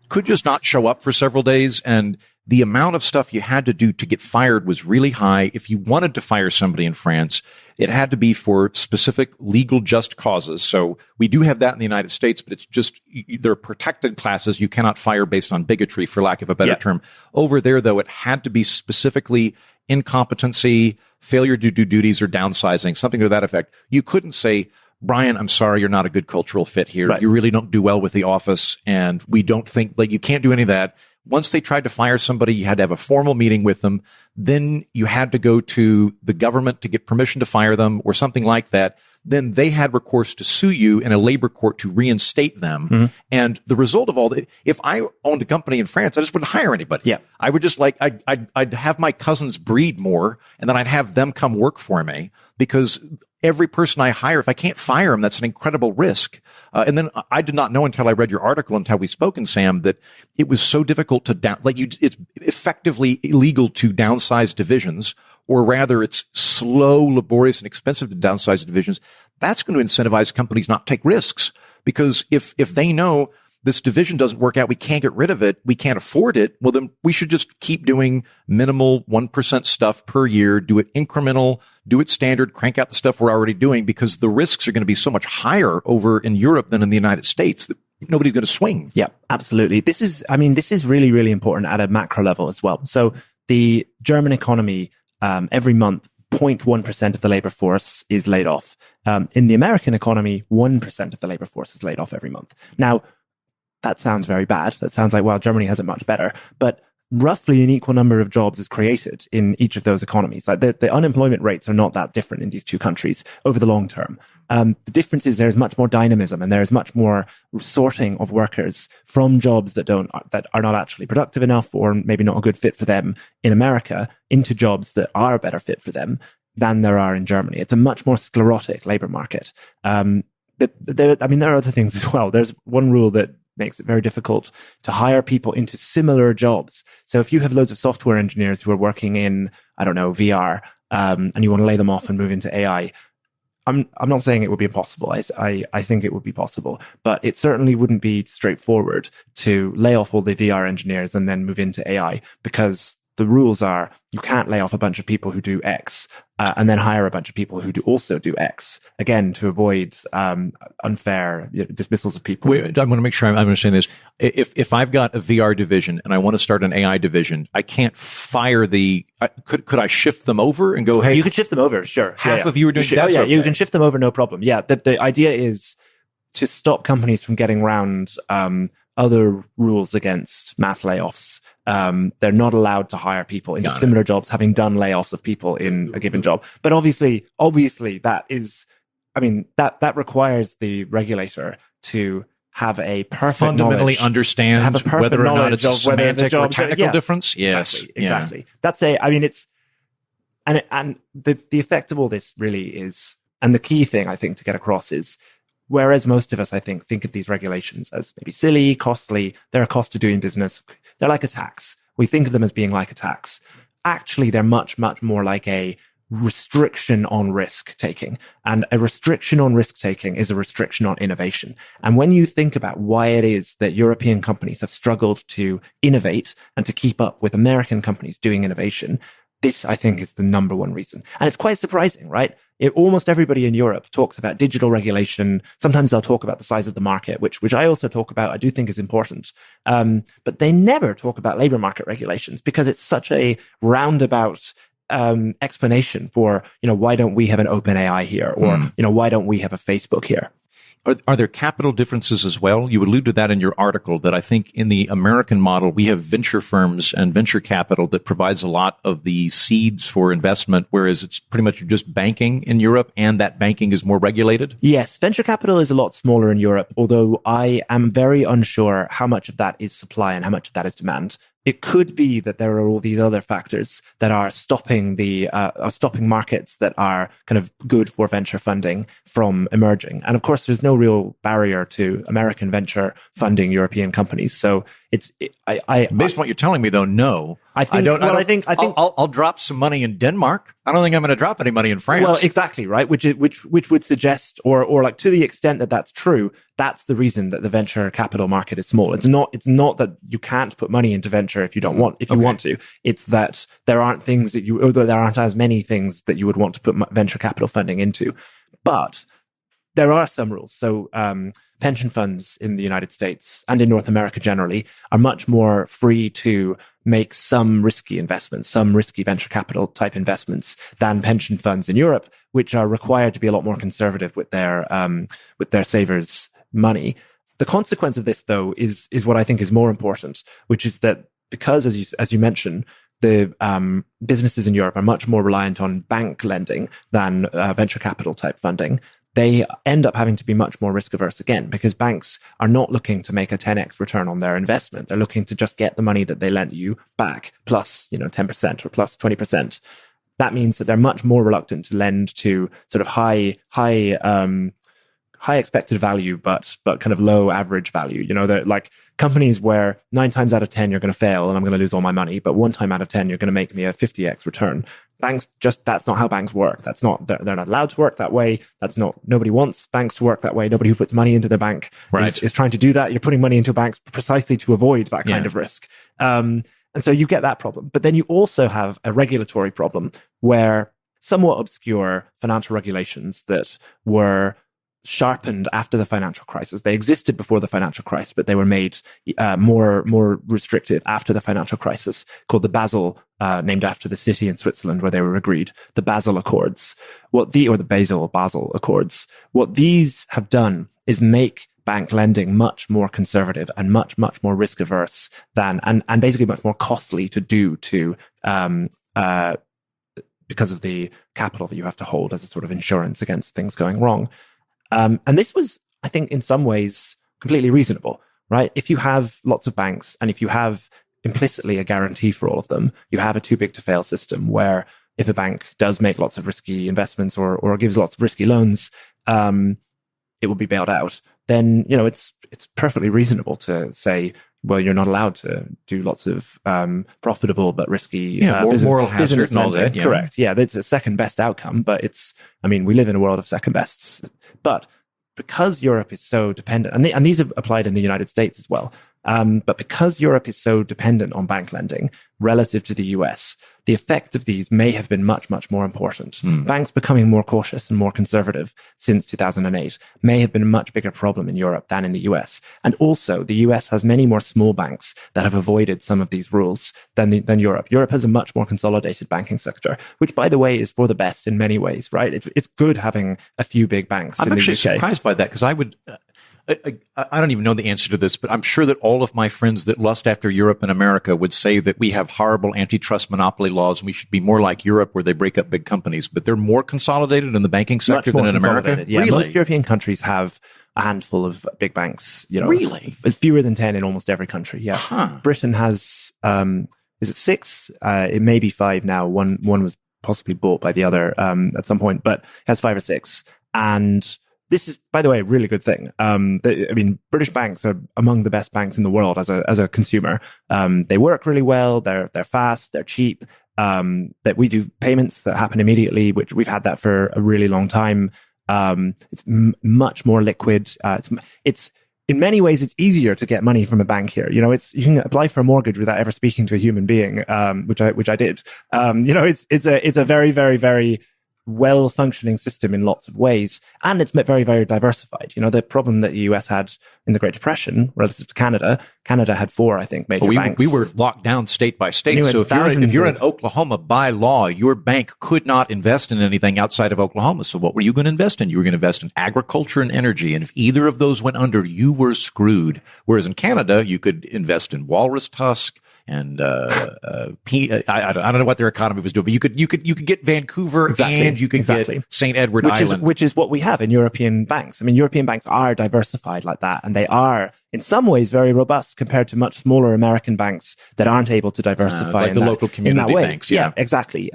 could just not show up for several days. And the amount of stuff you had to do to get fired was really high. If you wanted to fire somebody in France, it had to be for specific legal just causes. So we do have that in the United States, but it's just, there are protected classes you cannot fire based on bigotry, for lack of a better term. Over there, though, it had to be specifically incompetency, failure to do duties, or downsizing, something to that effect. You couldn't say, Brian, I'm sorry, you're not a good cultural fit here. Right. You really don't do well with the office, and we don't think, like, you can't do any of that. Once they tried to fire somebody, you had to have a formal meeting with them. Then you had to go to the government to get permission to fire them or something like that. Then they had recourse to sue you in a labor court to reinstate them. Mm-hmm. And the result of all that, if I owned a company in France, I just wouldn't hire anybody. Yeah. I would just I'd have my cousins breed more, and then I'd have them come work for me, because every person I hire, if I can't fire them, that's an incredible risk. And then I did not know until I read your article and how we spoken, Sam, that it was so difficult to it's effectively illegal to downsize divisions, or rather it's slow, laborious, and expensive to downsize divisions. That's going to incentivize companies not to take risks, because if they know this division doesn't work out, we can't get rid of it, we can't afford it, well, then we should just keep doing minimal 1% stuff per year, do it incremental, do it standard, crank out the stuff we're already doing, because the risks are going to be so much higher over in Europe than in the United States that nobody's going to swing. Yeah, absolutely. This is really, really important at a macro level as well. So the German economy, every month, 0.1% of the labor force is laid off. In the American economy, 1% of the labor force is laid off every month. Now, that sounds very bad. That sounds like, well, Germany has it much better. But roughly an equal number of jobs is created in each of those economies. Like the unemployment rates are not that different in these two countries over the long term. The difference is there's much more dynamism, and there's much more sorting of workers from jobs that are not actually productive enough, or maybe not a good fit for them in America, into jobs that are a better fit for them than there are in Germany. It's a much more sclerotic labor market. There are other things as well. There's one rule that makes it very difficult to hire people into similar jobs. So if you have loads of software engineers who are working in, I don't know, VR, and you want to lay them off and move into AI, I'm not saying it would be impossible. I think it would be possible, but it certainly wouldn't be straightforward to lay off all the VR engineers and then move into AI, because the rules are you can't lay off a bunch of people who do X and then hire a bunch of people who also do X, again, to avoid unfair dismissals of people. Wait, I want to make sure I'm understanding this. If I've got a VR division and I want to start an AI division, I can't fire could I shift them over and go, hey, you could shift them over, sure. Half of you are doing that. Yeah, okay. You can shift them over, no problem. Yeah, the idea is to stop companies from getting around other rules against mass layoffs. They're not allowed to hire people into similar jobs, having done layoffs of people in a given job. But obviously, that is, that requires the regulator to have a perfect fundamentally knowledge, understand whether or not it's a semantic or technical difference. Yes, exactly. Yeah. That's it's, and the effect of all this really is, and the key thing I think to get across is, whereas most of us, I think of these regulations as maybe silly, costly, they're a cost of doing business. They're like a tax. We think of them as being like a tax. Actually, they're much, much more like a restriction on risk taking. And a restriction on risk taking is a restriction on innovation. And when you think about why it is that European companies have struggled to innovate and to keep up with American companies doing innovation, this, I think, is the number one reason. And it's quite surprising, right? Almost everybody in Europe talks about digital regulation. Sometimes they'll talk about the size of the market, which I also talk about. I do think is important. But they never talk about labor market regulations because it's such a roundabout explanation for, why don't we have an open AI here? Or, why don't we have a Facebook here? Are there capital differences as well? You allude to that in your article, that I think in the American model, we have venture firms and venture capital that provides a lot of the seeds for investment, whereas it's pretty much just banking in Europe, and that banking is more regulated? Yes, venture capital is a lot smaller in Europe, although I am very unsure how much of that is supply and how much of that is demand. It could be that there are all these other factors that are stopping stopping markets that are kind of good for venture funding from emerging. And of course, there's no real barrier to American venture funding European companies. So based on what you're telling me, though, no. I'll drop some money in Denmark. I don't think I'm going to drop any money in France. Well, exactly, right. Which would suggest, or like to the extent that that's true, that's the reason that the venture capital market is small. It's not that you can't put money into venture if you want to. It's that there aren't there aren't as many things that you would want to put venture capital funding into. But there are some rules. So, pension funds in the United States and in North America generally are much more free to make some risky investments, some risky venture capital type investments than pension funds in Europe, which are required to be a lot more conservative with their savers' money. The consequence of this, though, is what I think is more important, which is that because, as you mentioned, the businesses in Europe are much more reliant on bank lending than venture capital type funding. They end up having to be much more risk averse again, because banks are not looking to make a 10x return on their investment. They're looking to just get the money that they lent you back plus, 10% or plus 20%. That means that they're much more reluctant to lend to sort of high expected value, but kind of low average value. They're like companies where 9 times out of 10 you're going to fail and I'm going to lose all my money, but 1 time out of 10 you're going to make me a 50x return. Banks that's not how banks work. They're not allowed to work that way. Nobody wants banks to work that way. Nobody who puts money into the bank is trying to do that. You're putting money into banks precisely to avoid that kind of risk. And so you get that problem. But then you also have a regulatory problem where somewhat obscure financial regulations that were sharpened after the financial crisis. They existed before the financial crisis, but they were made more restrictive after the financial crisis, called the Basel, named after the city in Switzerland where they were agreed, the Basel Accords. Basel Accords. What these have done is make bank lending much more conservative and much, much more risk averse and basically much more costly to do because of the capital that you have to hold as a sort of insurance against things going wrong. And this was, I think, in some ways completely reasonable, right? If you have lots of banks and if you have implicitly a guarantee for all of them, you have a too big to fail system where if a bank does make lots of risky investments or gives lots of risky loans, it will be bailed out. Then, it's perfectly reasonable to say, well, you're not allowed to do lots of profitable but risky moral hazard and all that. Yeah. Correct. Yeah, that's a second best outcome, but we live in a world of second bests. But because Europe is so dependent, and these have applied in the United States as well, But because Europe is so dependent on bank lending relative to the US, the effect of these may have been much, much more important. Banks becoming more cautious and more conservative since 2008 may have been a much bigger problem in Europe than in the US. And also, the US has many more small banks that have avoided some of these rules than Europe. Europe has a much more consolidated banking sector, which, by the way, is for the best in many ways, right? It's good having a few big banks in the UK. I'm actually surprised by that because I would... I don't even know the answer to this, but I'm sure that all of my friends that lust after Europe and America would say that we have horrible antitrust monopoly laws and we should be more like Europe where they break up big companies. But they're more consolidated in the banking sector than in America? Yeah, really? Most European countries have a handful of big banks. Really? It's fewer than 10 in almost every country, yeah. Huh. Britain has, is it 6? It may be 5 now. One was possibly bought by the other at some point, but it has 5 or 6. And this is, by the way, a really good thing. British banks are among the best banks in the world as a consumer. They work really well. They're fast. They're cheap. That we do payments that happen immediately, which we've had that for a really long time. It's much more liquid. It's in many ways it's easier to get money from a bank here. You can apply for a mortgage without ever speaking to a human being, which I did. It's a very, very, very well-functioning system in lots of ways, and it's very, very diversified. The problem that the US had in the Great Depression relative to Canada had 4, I think, major banks. We were locked down state by state. So if you're in Oklahoma, by law, your bank could not invest in anything outside of Oklahoma. So what were you going to invest in? You were going to invest in agriculture and energy. And if either of those went under, you were screwed. Whereas in Canada, you could invest in walrus tusk and I don't know what their economy was doing, but you could get Vancouver and you could get St. Edward Island, which is what we have in European banks. I mean, European banks are diversified like that, and they are in some ways very robust compared to much smaller American banks that aren't able to diversify like the local community banks. Yeah, exactly.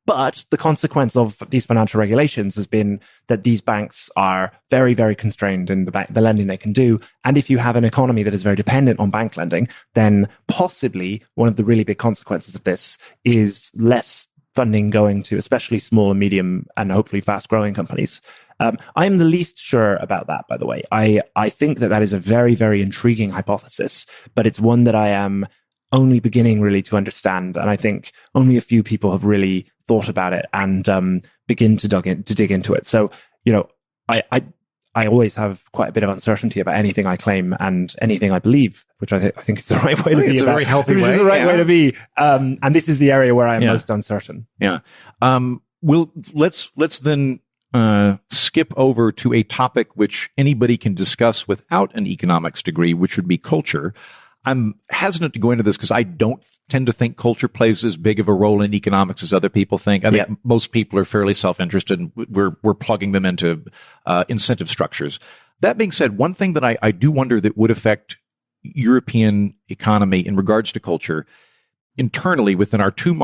But the consequence of these financial regulations has been that these banks are very, very constrained in the lending they can do. And if you have an economy that is very dependent on bank lending, then possibly one of the really big consequences of this is less funding going to especially small and medium and hopefully fast growing companies. I am the least sure about that, by the way. I think that is a very, very intriguing hypothesis, but it's one that I am only beginning really to understand. And I think only a few people have really thought about it and begin to dig into it. So, I always have quite a bit of uncertainty about anything I claim and anything I believe, which I think is the right way to be. It's a very healthy way. It's the right way to be. And this is the area where I am most uncertain. Yeah. Let's then skip over to a topic which anybody can discuss without an economics degree, which would be culture. I'm hesitant to go into this because I don't tend to think culture plays as big of a role in economics as other people think. I think most people are fairly self-interested, and we're plugging them into incentive structures. That being said, one thing that I do wonder that would affect European economy in regards to culture internally within our two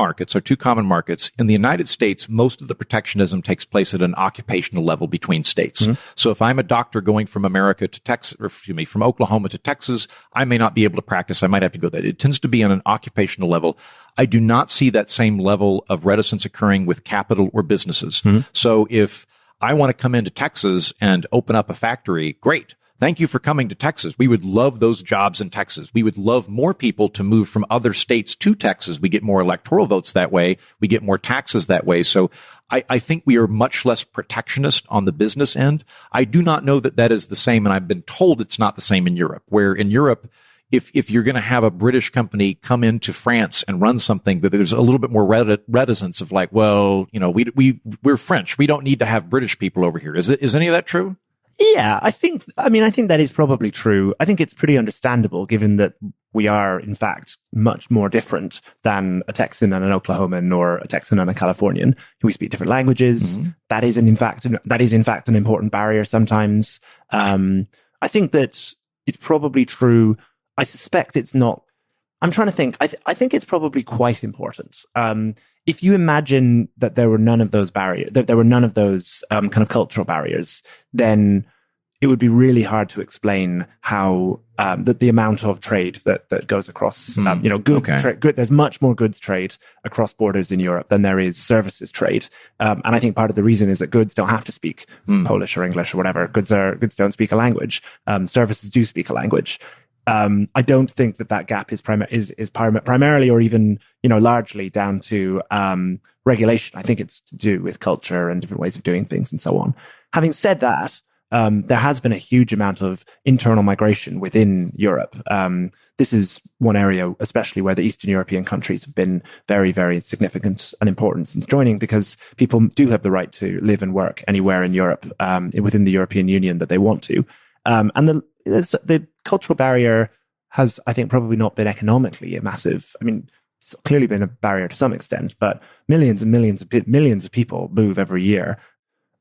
common markets. In the United States, most of the protectionism takes place at an occupational level between states. Mm-hmm. So if I'm a doctor going from from Oklahoma to Texas, I may not be able to practice. I might have to go there. It tends to be on an occupational level. I do not see that same level of reticence occurring with capital or businesses. Mm-hmm. So if I want to come into Texas and open up a factory, great. Thank you for coming to Texas. We would love those jobs in Texas. We would love more people to move from other states to Texas. We get more electoral votes that way. We get more taxes that way. So I think we are much less protectionist on the business end. I do not know that is the same, and I've been told it's not the same in Europe, where in Europe, if you're going to have a British company come into France and run something, that there's a little bit more reticence of like, well, we're French. We don't need to have British people over here. Is any of that true? Yeah, I think that is probably true. I think it's pretty understandable given that we are, in fact, much more different than a Texan and an Oklahoman or a Texan and a Californian. We speak different languages. Mm-hmm. That is in fact an important barrier sometimes. I think that it's probably true. I suspect it's not. I'm trying to think. I think it's probably quite important. If you imagine that there were none of those barriers, that there were none of those kind of cultural barriers, then it would be really hard to explain how that the amount of trade that goes across, goods. Okay. There's much more goods trade across borders in Europe than there is services trade, and I think part of the reason is that goods don't have to speak Polish or English or whatever. Goods don't speak a language. Services do speak a language. I don't think that gap is primarily or even, largely down to regulation. I think it's to do with culture and different ways of doing things and so on. Having said that, there has been a huge amount of internal migration within Europe. This is one area, especially where the Eastern European countries have been very, very significant and important since joining, because people do have the right to live and work anywhere in Europe, within the European Union that they want to. And the cultural barrier has, I think, probably not been economically a massive. I mean, it's clearly been a barrier to some extent, but millions and millions of people move every year,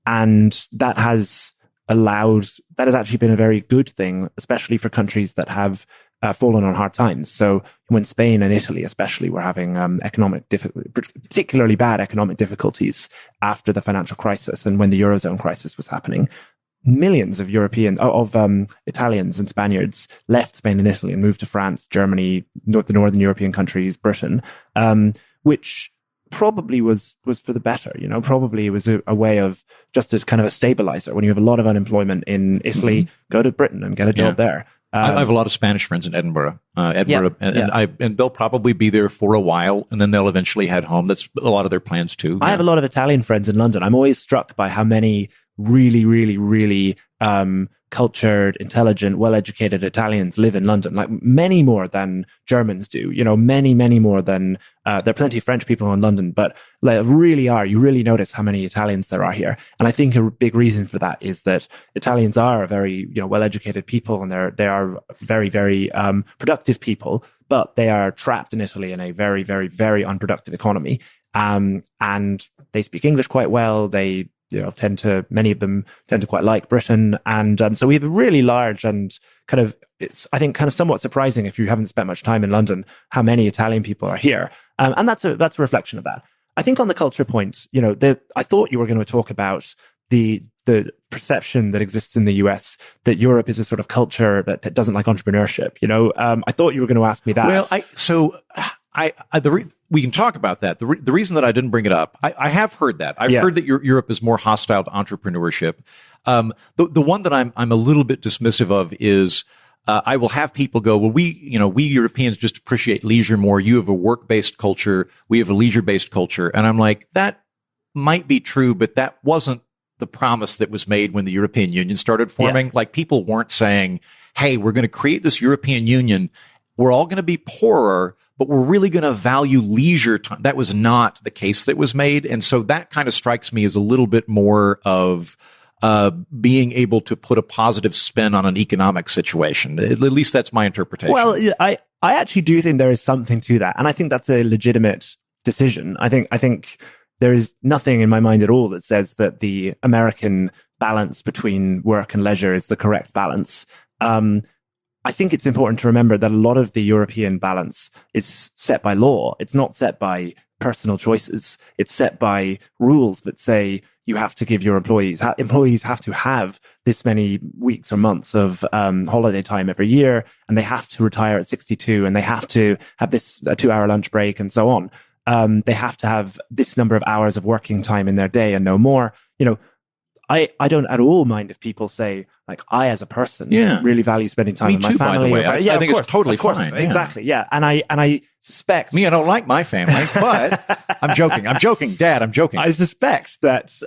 and that has actually been a very good thing, especially for countries that have fallen on hard times. So when Spain and Italy especially were having particularly bad economic difficulties after the financial crisis and when the Eurozone crisis was happening, millions of Italians and Spaniards left Spain and Italy and moved to France, Germany, the Northern European countries, Britain, which probably was for the better. Probably it was a way of just a kind of a stabilizer. When you have a lot of unemployment in Italy, go to Britain and get a job there. I have a lot of Spanish friends in Edinburgh, and they'll probably be there for a while, and then they'll eventually head home. That's a lot of their plans too. I have a lot of Italian friends in London. I'm always struck by how many really, really, really cultured, intelligent, well-educated Italians live in London, like many more than Germans do, many, many more than, there are plenty of French people in London, but you really notice how many Italians there are here. And I think a big reason for that is that Italians are a very, well-educated people, and they are very, very, productive people, but they are trapped in Italy in a very, very, very unproductive economy. And they speak English quite well. They, many of them tend to quite like Britain. And so we have a really large and I think somewhat surprising, if you haven't spent much time in London, how many Italian people are here. And that's a reflection of that. I think on the culture point, I thought you were going to talk about the perception that exists in the US that Europe is a sort of culture that doesn't like entrepreneurship. I thought you were going to ask me that. Well, we can talk about that. The reason that I didn't bring it up, I have heard that. I've heard that Europe is more hostile to entrepreneurship. The one that I'm a little bit dismissive of is, I will have people go, well, we Europeans just appreciate leisure more. You have a work-based culture. We have a leisure-based culture. And I'm like, that might be true, but that wasn't the promise that was made when the European Union started forming. Yeah. Like, people weren't saying, hey, we're going to create this European Union. We're all going to be poorer, but we're really going to value leisure time. That was not the case that was made. And so that kind of strikes me as a little bit more of being able to put a positive spin on an economic situation. At least that's my interpretation. Well, I actually do think there is something to that. And I think that's a legitimate decision. I think there is nothing in my mind at all that says that the American balance between work and leisure is the correct balance. I think it's important to remember that a lot of the European balance is set by law. It's not set by personal choices. It's set by rules that say you have to give your employees have to have this many weeks or months of holiday time every year, and they have to retire at 62, and they have to have a 2-hour lunch break and so on. They have to have this number of hours of working time in their day and no more. I don't at all mind if people say, like, I as a person really value spending time with my family. Me too, by the way. I think it's totally fine. Exactly, yeah. And I suspect... Me, I don't like my family, but I'm joking. Dad, I'm joking. I suspect that,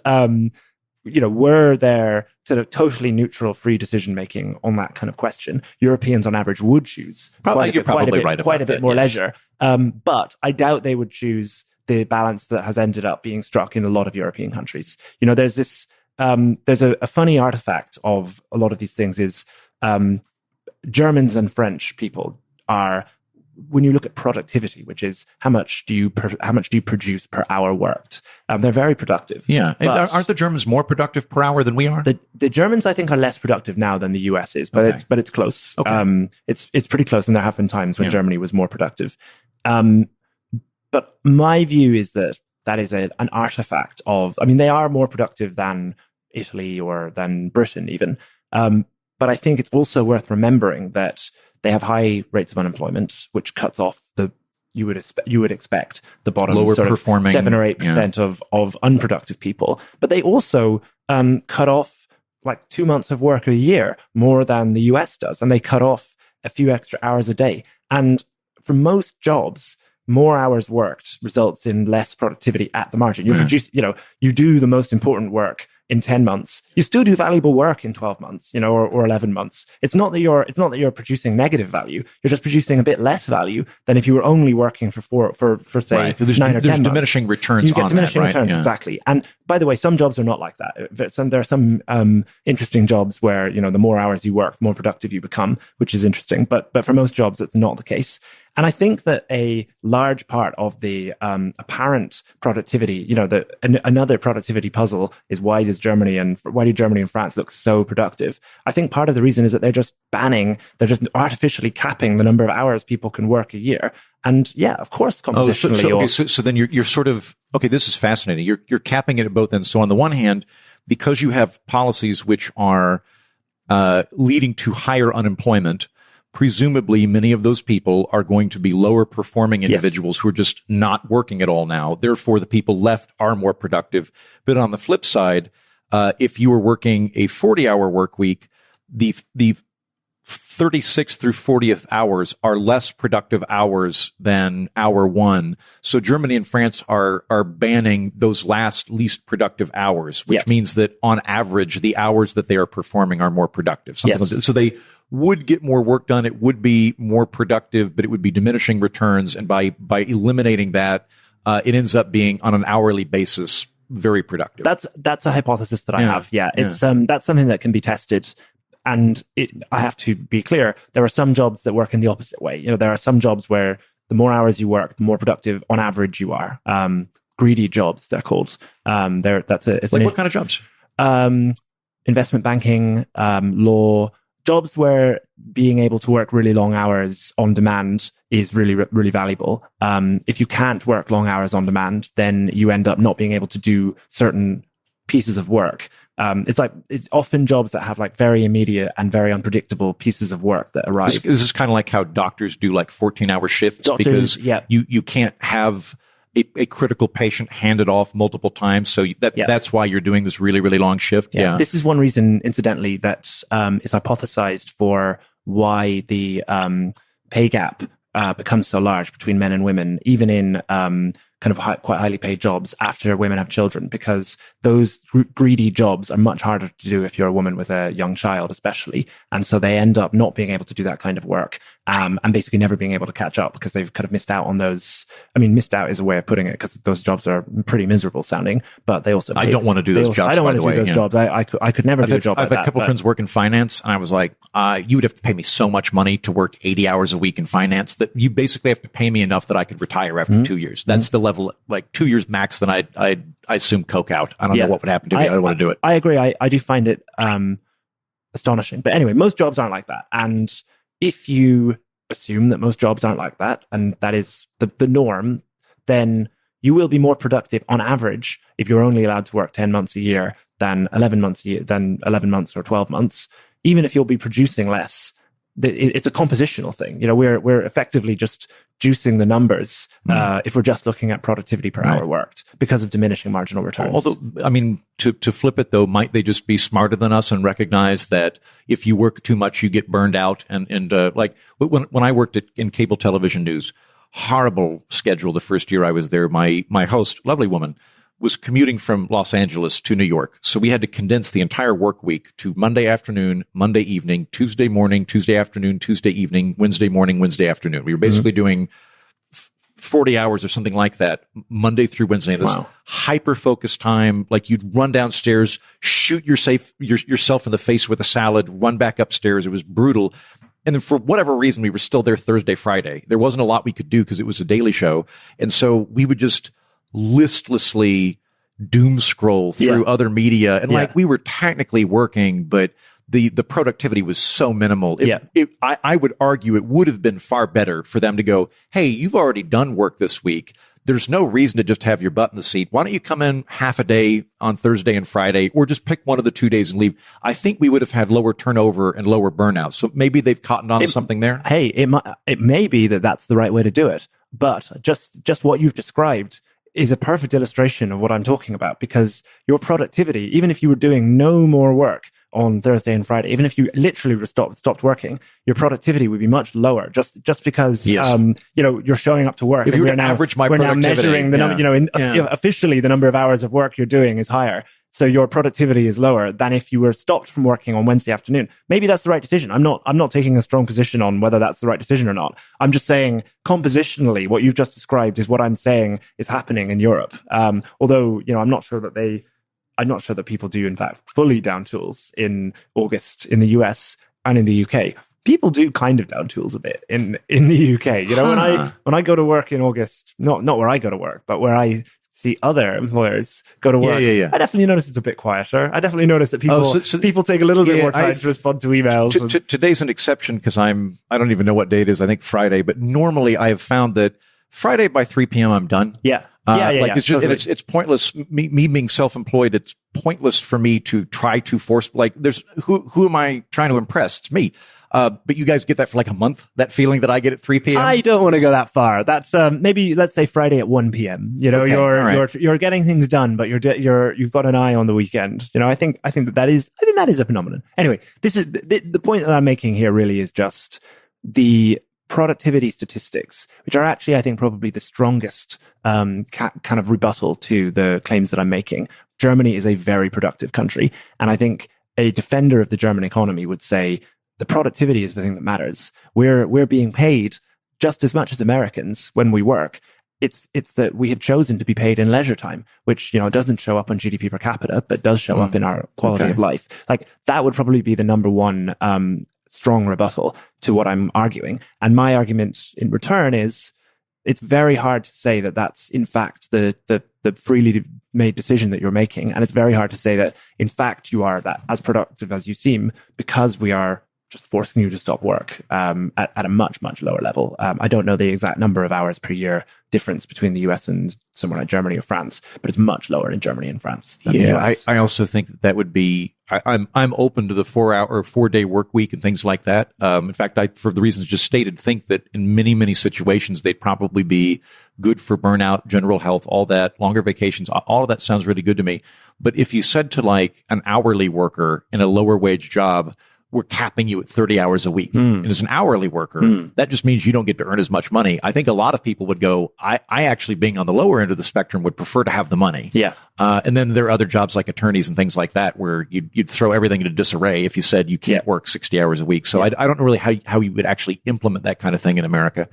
were there sort of totally neutral, free decision-making on that kind of question, Europeans on average would choose quite a bit more leisure. But I doubt they would choose the balance that has ended up being struck in a lot of European countries. There's this... there's a funny artifact of a lot of these things is Germans and French people are, when you look at productivity, which is how much do you produce per hour worked, they're very productive. Yeah, aren't the Germans more productive per hour than we are? The Germans, I think, are less productive now than the US is, but it's close. Okay. It's pretty close, and there have been times when Germany was more productive. But my view is that is an artifact of, they are more productive than Italy or than Britain even. But I think it's also worth remembering that they have high rates of unemployment, which cuts off you would expect the bottom lower sort of performing 7 or 8% of unproductive people. But they also cut off like 2 months of work a year more than the US does. And they cut off a few extra hours a day. And for most jobs, more hours worked results in less productivity at the margin. You produce, you do the most important work in 10 months. You still do valuable work in 12 months, or 11 months. It's not that you're producing negative value. You're just producing a bit less value than if you were only working for say, right. 9 or 10 months. There's diminishing returns you get on diminishing that, right? returns, exactly. And by the way, some jobs are not like that. There are some interesting jobs where, the more hours you work, the more productive you become, which is interesting. But for most jobs, it's not the case. And I think that a large part of the apparent productivity, another productivity puzzle is why do Germany and France look so productive? I think part of the reason is that they're just artificially capping the number of hours people can work a year. And yeah, of course, compositionally. So then you're sort of, okay, this is fascinating. You're capping it at both ends. So on the one hand, because you have policies which are leading to higher unemployment, presumably many of those people are going to be lower performing individuals who are just not working at all now. Therefore, the people left are more productive. But on the flip side, if you were working a 40-hour work week, the 36th through 40th hours are less productive hours than hour one. So Germany and France are banning those last least productive hours, which means that on average, the hours that they are performing are more productive. Like that. So they would get more work done. It would be more productive, but it would be diminishing returns. And by eliminating that, it ends up being on an hourly basis very productive. That's a hypothesis that I have. Yeah, it's that's something that can be tested. And I have to be clear, there are some jobs that work in the opposite way. There are some jobs where the more hours you work, the more productive on average you are. Greedy jobs, they're called. What kind of jobs? Investment banking, law, jobs where being able to work really long hours on demand is really, really valuable. If you can't work long hours on demand, then you end up not being able to do certain pieces of work. It's often jobs that have very immediate and very unpredictable pieces of work that arrive. This is kind of like how doctors do 14-hour shifts because you can't have a critical patient handed off multiple times. So that's why you're doing this really, really long shift. Yeah. This is one reason, incidentally, that is hypothesized for why the pay gap becomes so large between men and women, even in quite highly paid jobs after women have children, because those greedy jobs are much harder to do if you're a woman with a young child, especially. And so they end up not being able to do that kind of work, and basically never being able to catch up because they've kind of missed out on those. I mean, missed out is a way of putting it because those jobs are pretty miserable sounding, but they also I don't want to do those jobs. I don't want to do those jobs. I could never do a job like that. I've had a couple friends work in finance, and I was like, you would have to pay me so much money to work 80 hours a week in finance that you basically have to pay me enough that I could retire after 2 years. That's the level, 2 years max, then I assume coke out. I don't know what would happen to me. I don't want to do it. I agree. I do find it astonishing. But anyway, most jobs aren't like that. And if you assume that most jobs aren't like that, and that is the norm, then you will be more productive on average if you're only allowed to work 10 months a year than 11 months a year, than 11 months or 12 months, even if you'll be producing less. It's a compositional thing. We're effectively just juicing the numbers if we're just looking at productivity per hour worked because of diminishing marginal returns. Although, I mean, to flip it though, might they just be smarter than us and recognize that if you work too much, you get burned out? And when I worked in cable television news, horrible schedule the first year I was there. My host, lovely woman, was commuting from Los Angeles to New York. So we had to condense the entire work week to Monday afternoon, Monday evening, Tuesday morning, Tuesday afternoon, Tuesday evening, Wednesday morning, Wednesday afternoon. We were basically doing 40 hours or something like that, Monday through Wednesday. This hyper-focused time, you'd run downstairs, shoot yourself in the face with a salad, run back upstairs. It was brutal. And then for whatever reason, we were still there Thursday, Friday. There wasn't a lot we could do because it was a daily show. And so we would just listlessly doom scroll through other media. And we were technically working, but the productivity was so minimal. I would argue it would have been far better for them to go, hey, you've already done work this week. There's no reason to just have your butt in the seat. Why don't you come in half a day on Thursday and Friday, or just pick one of the 2 days and leave? I think we would have had lower turnover and lower burnout. So maybe they've cottoned on to something there. Hey, it may be that that's the right way to do it. But just what you've described is a perfect illustration of what I'm talking about, because your productivity, even if you were doing no more work on Thursday and Friday, even if you literally stopped working, your productivity would be much lower just because, you're showing up to work. If you were to average my productivity, we're now measuring the number, officially the number of hours of work you're doing is higher. So your productivity is lower than if you were stopped from working on Wednesday afternoon. Maybe that's the right decision. I'm not taking a strong position on whether that's the right decision or not. I'm just saying compositionally, what you've just described is what I'm saying is happening in Europe. Although, I'm not sure that people do, in fact, fully down tools in August in the US and in the UK. People do kind of down tools a bit in the UK. When I go to work in August, not where I go to work, but where I see other employers go to work, I definitely notice it's a bit quieter. I definitely notice that people take a little bit more time to respond to emails. Today's an exception because I don't even know what day it is. I think Friday, but normally I have found that Friday by 3 p.m. I'm done. It's just, totally. It's pointless. Me being self-employed, it's pointless for me to try to force. Who am I trying to impress? It's me. But you guys get that for like a month, that feeling that I get at 3 p.m.? I don't want to go that far. That's, maybe let's say Friday at 1 p.m. You're getting things done, but you've got an eye on the weekend. I think that is a phenomenon. Anyway, this is the point that I'm making here really is just the productivity statistics, which are actually, I think, probably the strongest, kind of rebuttal to the claims that I'm making. Germany is a very productive country. And I think a defender of the German economy would say, the productivity is the thing that matters. We're being paid just as much as Americans when we work. It's that we have chosen to be paid in leisure time, which, doesn't show up on GDP per capita, but does show up in our quality of life. Like that would probably be the number one, strong rebuttal to what I'm arguing. And my argument in return is it's very hard to say that that's in fact the freely made decision that you're making. And it's very hard to say that in fact you are that as productive as you seem, because we are just forcing you to stop work at a much, much lower level. I don't know the exact number of hours per year difference between the US and somewhere like Germany or France, but it's much lower in Germany and France than the US. I also think that would be, I'm open to the 4-day work week and things like that. In fact, for the reasons just stated, think that in many, many situations, they'd probably be good for burnout, general health, all that, longer vacations, all of that sounds really good to me. But if you said to like an hourly worker in a lower wage job, we're capping you at 30 hours a week. And as an hourly worker, that just means you don't get to earn as much money. I think a lot of people would go, I actually, being on the lower end of the spectrum, would prefer to have the money. And then there are other jobs like attorneys and things like that where you'd throw everything into disarray if you said you can't work 60 hours a week. So I don't know really how you would actually implement that kind of thing in America.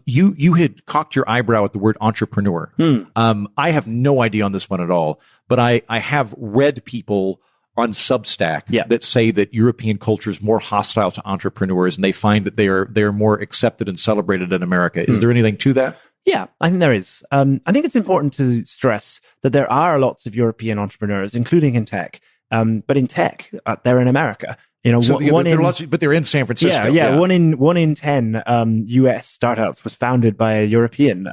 You had cocked your eyebrow at the word entrepreneur. I have no idea on this one at all, but I have read people on Substack that say that European culture is more hostile to entrepreneurs and they find that they are more accepted and celebrated in America. Is there anything to that? Yeah, I think there is. I think it's important to stress that there are lots of European entrepreneurs, including in tech. But in tech, they're in America. But they're in San Francisco. Yeah. One in 10 US startups was founded by a European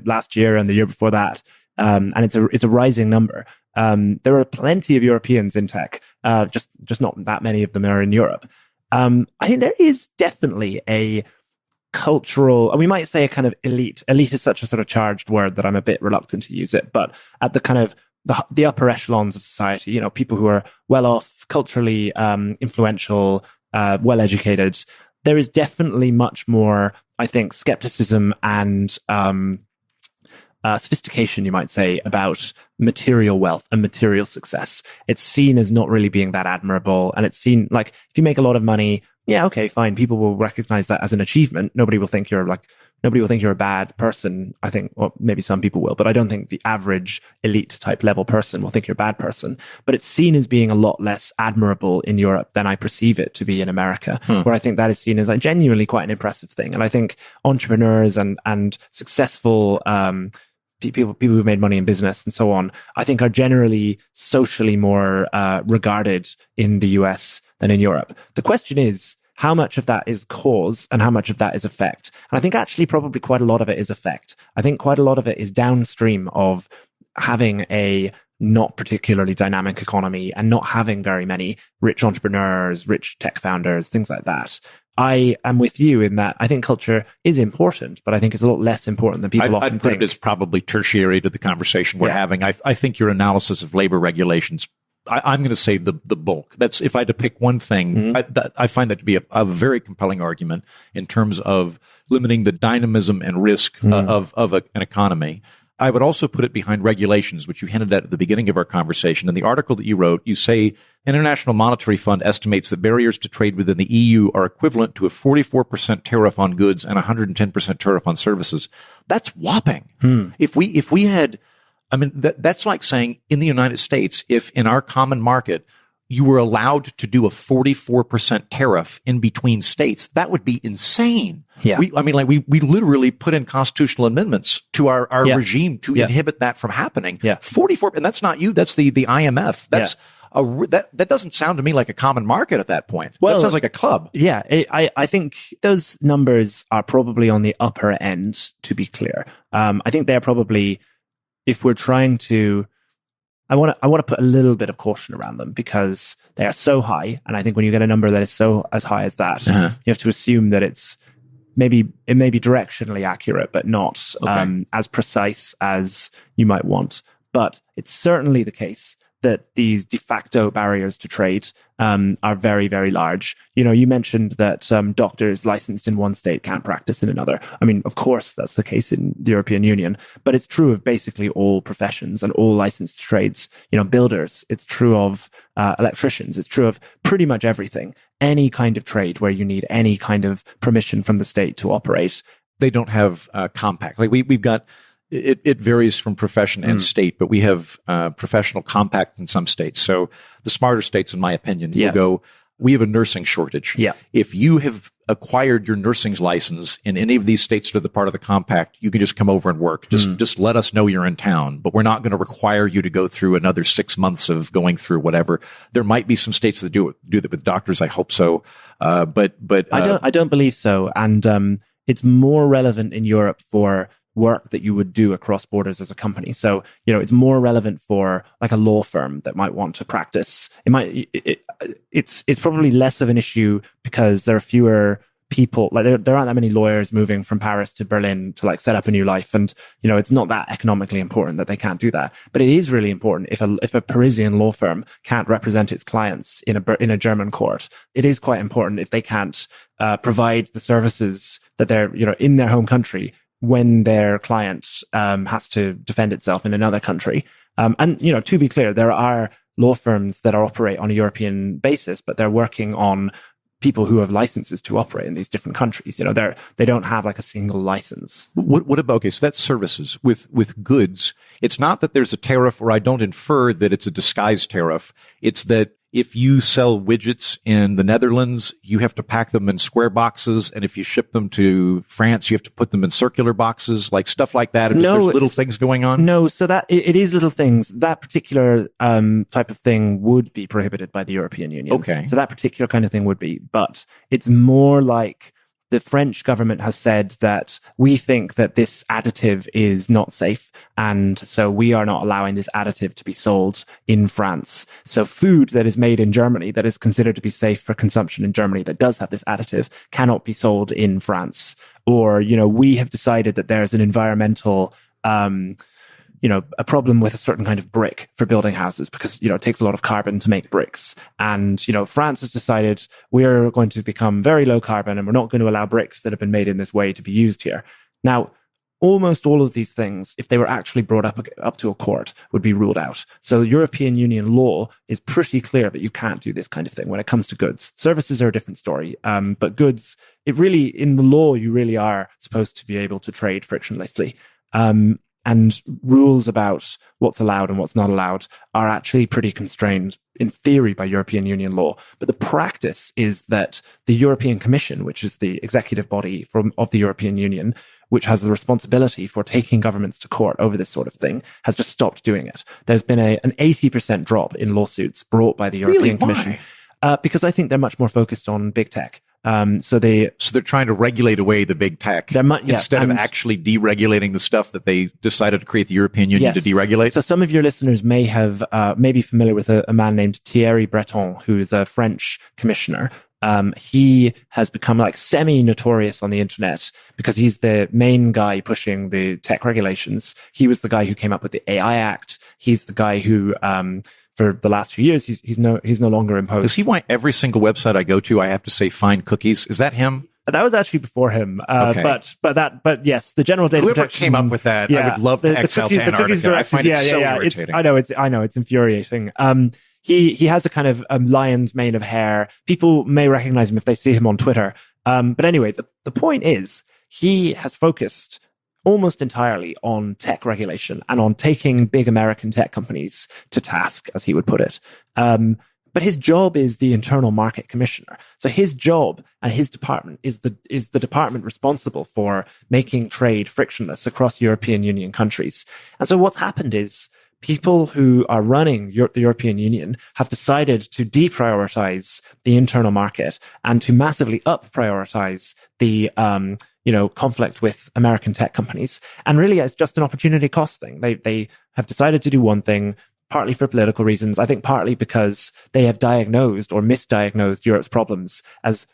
last year and the year before that. And it's a rising number. There are plenty of Europeans in tech, just not that many of them are in Europe. I think there is definitely a cultural, we might say a kind of elite. Elite is such a sort of charged word that I'm a bit reluctant to use it, but at the kind of the upper echelons of society, people who are well off, culturally influential, well educated, there is definitely much more, I think, skepticism and sophistication, you might say, about material wealth and material success. It's seen as not really being that admirable. And it's seen like, if you make a lot of money, yeah, okay, fine. People will recognize that as an achievement. Nobody will think you're a bad person. I think, well, maybe some people will, but I don't think the average elite type level person will think you're a bad person. But it's seen as being a lot less admirable in Europe than I perceive it to be in America, where I think that is seen as like genuinely quite an impressive thing. And I think entrepreneurs and successful, people who've made money in business and so on, I think are generally socially more regarded in the US than in Europe. The question is, how much of that is cause and how much of that is effect? And I think actually probably quite a lot of it is effect. I think quite a lot of it is downstream of having a not particularly dynamic economy and not having very many rich entrepreneurs, rich tech founders, things like that. I am with you in that I think culture is important, but I think it's a lot less important than people often I'd put think. it as probably tertiary to the conversation we're having. I think your analysis of labor regulations, I'm going to say the bulk. That's, if I had to pick one thing, I find that to be a very compelling argument in terms of limiting the dynamism and risk of an economy. I would also put it behind regulations, which you hinted at the beginning of our conversation. In the article that you wrote, you say International Monetary Fund estimates that barriers to trade within the EU are equivalent to a 44% tariff on goods and 110% tariff on services. That's whopping. If we had, I mean, that's like saying in the United States, if in our common market, you were allowed to do a 44% tariff in between states, that would be insane. Yeah. We literally put in constitutional amendments to our regime to inhibit that from happening. 44, and that's not you, that's the IMF. That's that doesn't sound to me like a common market at that point. Well, that sounds like a club. Yeah. I think those numbers are probably on the upper end, to be clear. I think they're probably, if we're trying to, I want to put a little bit of caution around them because they are so high. And I think when you get a number that is so as high as that, you have to assume that it may be directionally accurate, but not as precise as you might want. But it's certainly the case that these de facto barriers to trade are very, very large. You know, you mentioned that doctors licensed in one state can't practice in another. I mean, of course, that's the case in the European Union, but it's true of basically all professions and all licensed trades. You know, builders, it's true of electricians, it's true of pretty much everything. Any kind of trade where you need any kind of permission from the state to operate. They don't have compact. Like we've got, it varies from profession and state, but we have professional compact in some states. So the smarter states, in my opinion, will go, we have a nursing shortage. Yeah. If you have acquired your nursing's license in any of these states that are the part of the compact, you can just come over and work. Just let us know you're in town, but we're not going to require you to go through another 6 months of going through whatever. There might be some states that do that with doctors. I hope so. But I don't believe so. And it's more relevant in Europe for work that you would do across borders as a company. So, you know, it's more relevant for like a law firm that might want to practice. It's probably less of an issue because there are fewer people, like there aren't that many lawyers moving from Paris to Berlin to like set up a new life. And, you know, it's not that economically important that they can't do that. But it is really important if a Parisian law firm can't represent its clients in a German court. It is quite important if they can't provide the services that they're, you know, in their home country when their client has to defend itself in another country. And, you know, to be clear, there are law firms that operate on a European basis, but they're working on people who have licenses to operate in these different countries. You know, they don't have like a single license. What about, okay, so that's services. With goods, it's not that there's a tariff, or I don't infer that it's a disguised tariff. It's that if you sell widgets in the Netherlands, you have to pack them in square boxes. And if you ship them to France, you have to put them in circular boxes, like stuff like that. There's little things going on. No, so that it is little things. That particular type of thing would be prohibited by the European Union. Okay. So that particular kind of thing would be. But it's more like the French government has said that we think that this additive is not safe. And so we are not allowing this additive to be sold in France. So food that is made in Germany that is considered to be safe for consumption in Germany that does have this additive cannot be sold in France. Or, you know, we have decided that there's an environmental, you know, a problem with a certain kind of brick for building houses because, you know, it takes a lot of carbon to make bricks. And, you know, France has decided we're going to become very low carbon and we're not going to allow bricks that have been made in this way to be used here. Now, almost all of these things, if they were actually brought up to a court, would be ruled out. So European Union law is pretty clear that you can't do this kind of thing when it comes to goods. Services are a different story. But goods, it really, in the law, you really are supposed to be able to trade frictionlessly. And rules about what's allowed and what's not allowed are actually pretty constrained in theory by European Union law. But the practice is that the European Commission, which is the executive body of the European Union, which has the responsibility for taking governments to court over this sort of thing, has just stopped doing it. There's been an 80% drop in lawsuits brought by the European Commission. Because I think they're much more focused on big tech. So they're trying to regulate away the big tech instead of actually deregulating the stuff that they decided to create the European Union to deregulate. So some of your listeners may be familiar with a man named Thierry Breton, who is a French commissioner. He has become like semi-notorious on the internet because he's the main guy pushing the tech regulations. He was the guy who came up with the AI Act. He's the guy who, for the last few years, he's no longer imposed. Is he why every single website I go to, I have to say find cookies? Is that him? That was actually before him. Okay. But yes, the general data Whoever protection came up with that, I would love to exile to Antarctica. I find it so irritating. I know, it's infuriating. He has a kind of lion's mane of hair. People may recognize him if they see him on Twitter. But anyway, the point is he has focused almost entirely on tech regulation and on taking big American tech companies to task, as he would put it. But his job is the internal market commissioner. So his job and his department is the department responsible for making trade frictionless across European Union countries. And so what's happened is people who are running the European Union have decided to deprioritize the internal market and to massively up-prioritize the conflict with American tech companies. And really, it's just an opportunity cost thing. They have decided to do one thing, partly for political reasons. I think partly because they have diagnosed or misdiagnosed Europe's problems as,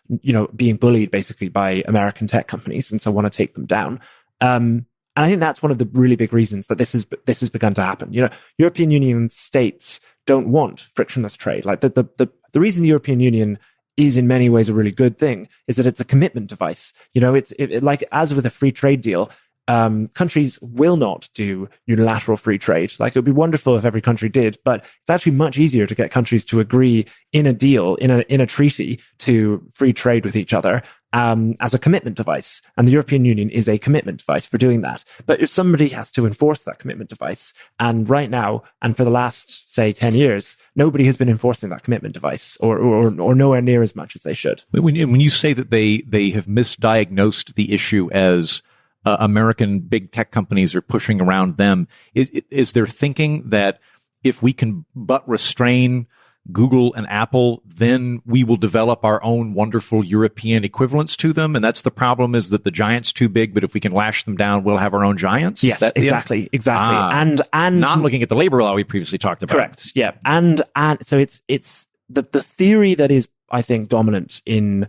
being bullied basically by American tech companies, and so want to take them down. And I think that's one of the really big reasons that this has begun to happen. European Union states don't want frictionless trade. Like the reason the European Union is in many ways a really good thing is that it's a commitment device. It's like as with a free trade deal, countries will not do unilateral free trade. Like, it would be wonderful if every country did, but it's actually much easier to get countries to agree in a deal, in a treaty, to free trade with each other, as a commitment device. And the European Union is a commitment device for doing that. But if somebody has to enforce that commitment device, and right now, and for the last, say, 10 years, nobody has been enforcing that commitment device, or nowhere near as much as they should. When you say that they have misdiagnosed the issue as American big tech companies are pushing around them, is there thinking that if we can but restrain Google and Apple, then we will develop our own wonderful European equivalents to them? And that's the problem, is that the giant's too big, but if we can lash them down, we'll have our own giants? Yes, exactly. And not looking at the labor law we previously talked about. Correct. Yeah. And so it's the theory that is, I think, dominant in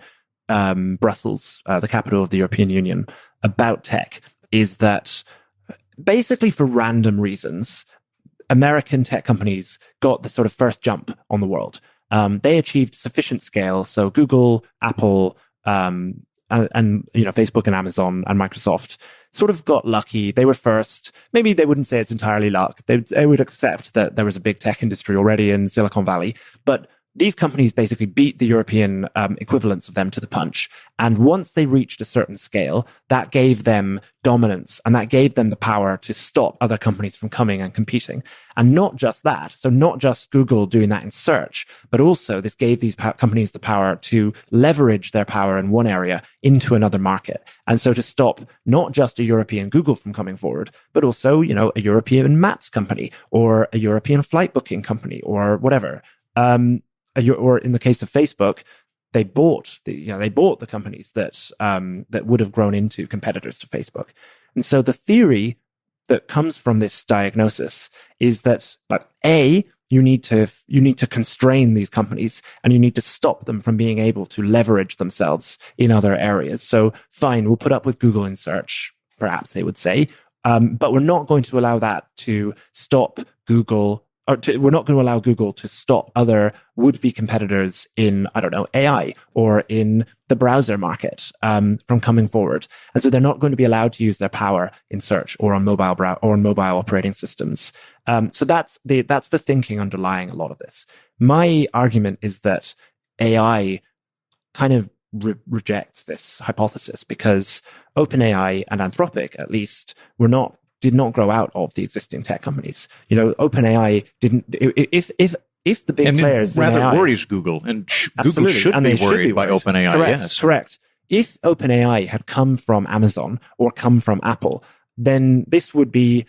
Brussels, the capital of the European Union, about tech, is that basically for random reasons, American tech companies got the sort of first jump on the world. They achieved sufficient scale. So Google, Apple, and Facebook and Amazon and Microsoft sort of got lucky. They were first. Maybe they wouldn't say it's entirely luck. They would accept that there was a big tech industry already in Silicon Valley, but these companies basically beat the European equivalents of them to the punch. And once they reached a certain scale, that gave them dominance, and that gave them the power to stop other companies from coming and competing. And not just that, so not just Google doing that in search, but also this gave these companies the power to leverage their power in one area into another market. And so to stop not just a European Google from coming forward, but also, a European maps company or a European flight booking company or whatever. Or in the case of Facebook, they bought the companies that would have grown into competitors to Facebook. And so the theory that comes from this diagnosis is that, like, you need to constrain these companies, and you need to stop them from being able to leverage themselves in other areas. So fine, we'll put up with Google in search, perhaps they would say, but we're not going to allow that to stop Google. We're not going to allow Google to stop other would-be competitors in, AI or in the browser market from coming forward. And so they're not going to be allowed to use their power in search or on mobile operating systems. So that's the thinking underlying a lot of this. My argument is that AI kind of rejects this hypothesis, because OpenAI and Anthropic, at least, did not grow out of the existing tech companies. OpenAI didn't. If the big players rather in AI, worries Google, and Google should be worried by OpenAI. Correct, yes, correct. If OpenAI had come from Amazon or come from Apple, then this would be,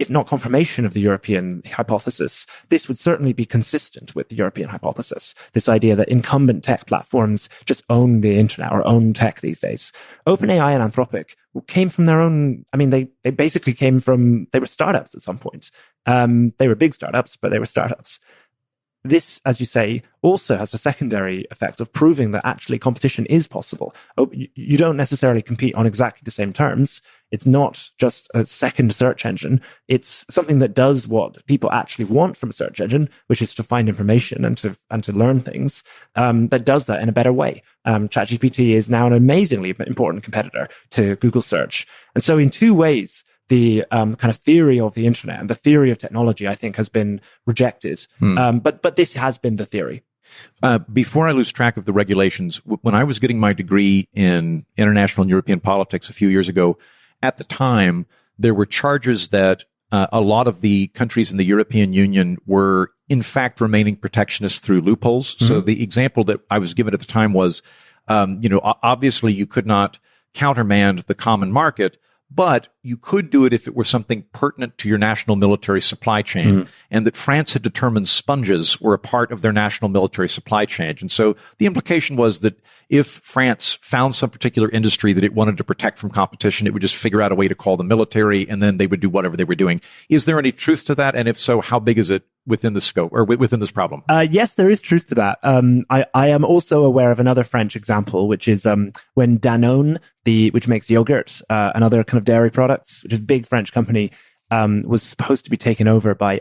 if not confirmation of the European hypothesis, this would certainly be consistent with the European hypothesis. This idea that incumbent tech platforms just own the internet or own tech these days. OpenAI and Anthropic came from their own. They basically came from, they were startups at some point. They were big startups, but they were startups. this, as you say, also has a secondary effect of proving that actually competition is possible. You don't necessarily compete on exactly the same terms. It's not just a second search engine. It's something that does what people actually want from a search engine, which is to find information and to learn things, that does that in a better way. ChatGPT is now an amazingly important competitor to Google search. And so in two ways, the kind of theory of the internet and the theory of technology, I think, has been rejected. But this has been the theory. Before I lose track of the regulations, when I was getting my degree in international and European politics a few years ago, at the time, there were charges that a lot of the countries in the European Union were, in fact, remaining protectionist through loopholes. So the example that I was given at the time was, obviously you could not countermand the common market, but you could do it if it were something pertinent to your national military supply chain, and that France had determined sponges were a part of their national military supply chain. And so the implication was that if France found some particular industry that it wanted to protect from competition, it would just figure out a way to call the military, and then they would do whatever they were doing. Is there any truth to that? And if so, how big is it within the scope or within this problem? Yes, there is truth to that. I am also aware of another French example, which is when Danone, which makes yogurt and other kind of dairy products, which is a big French company, was supposed to be taken over by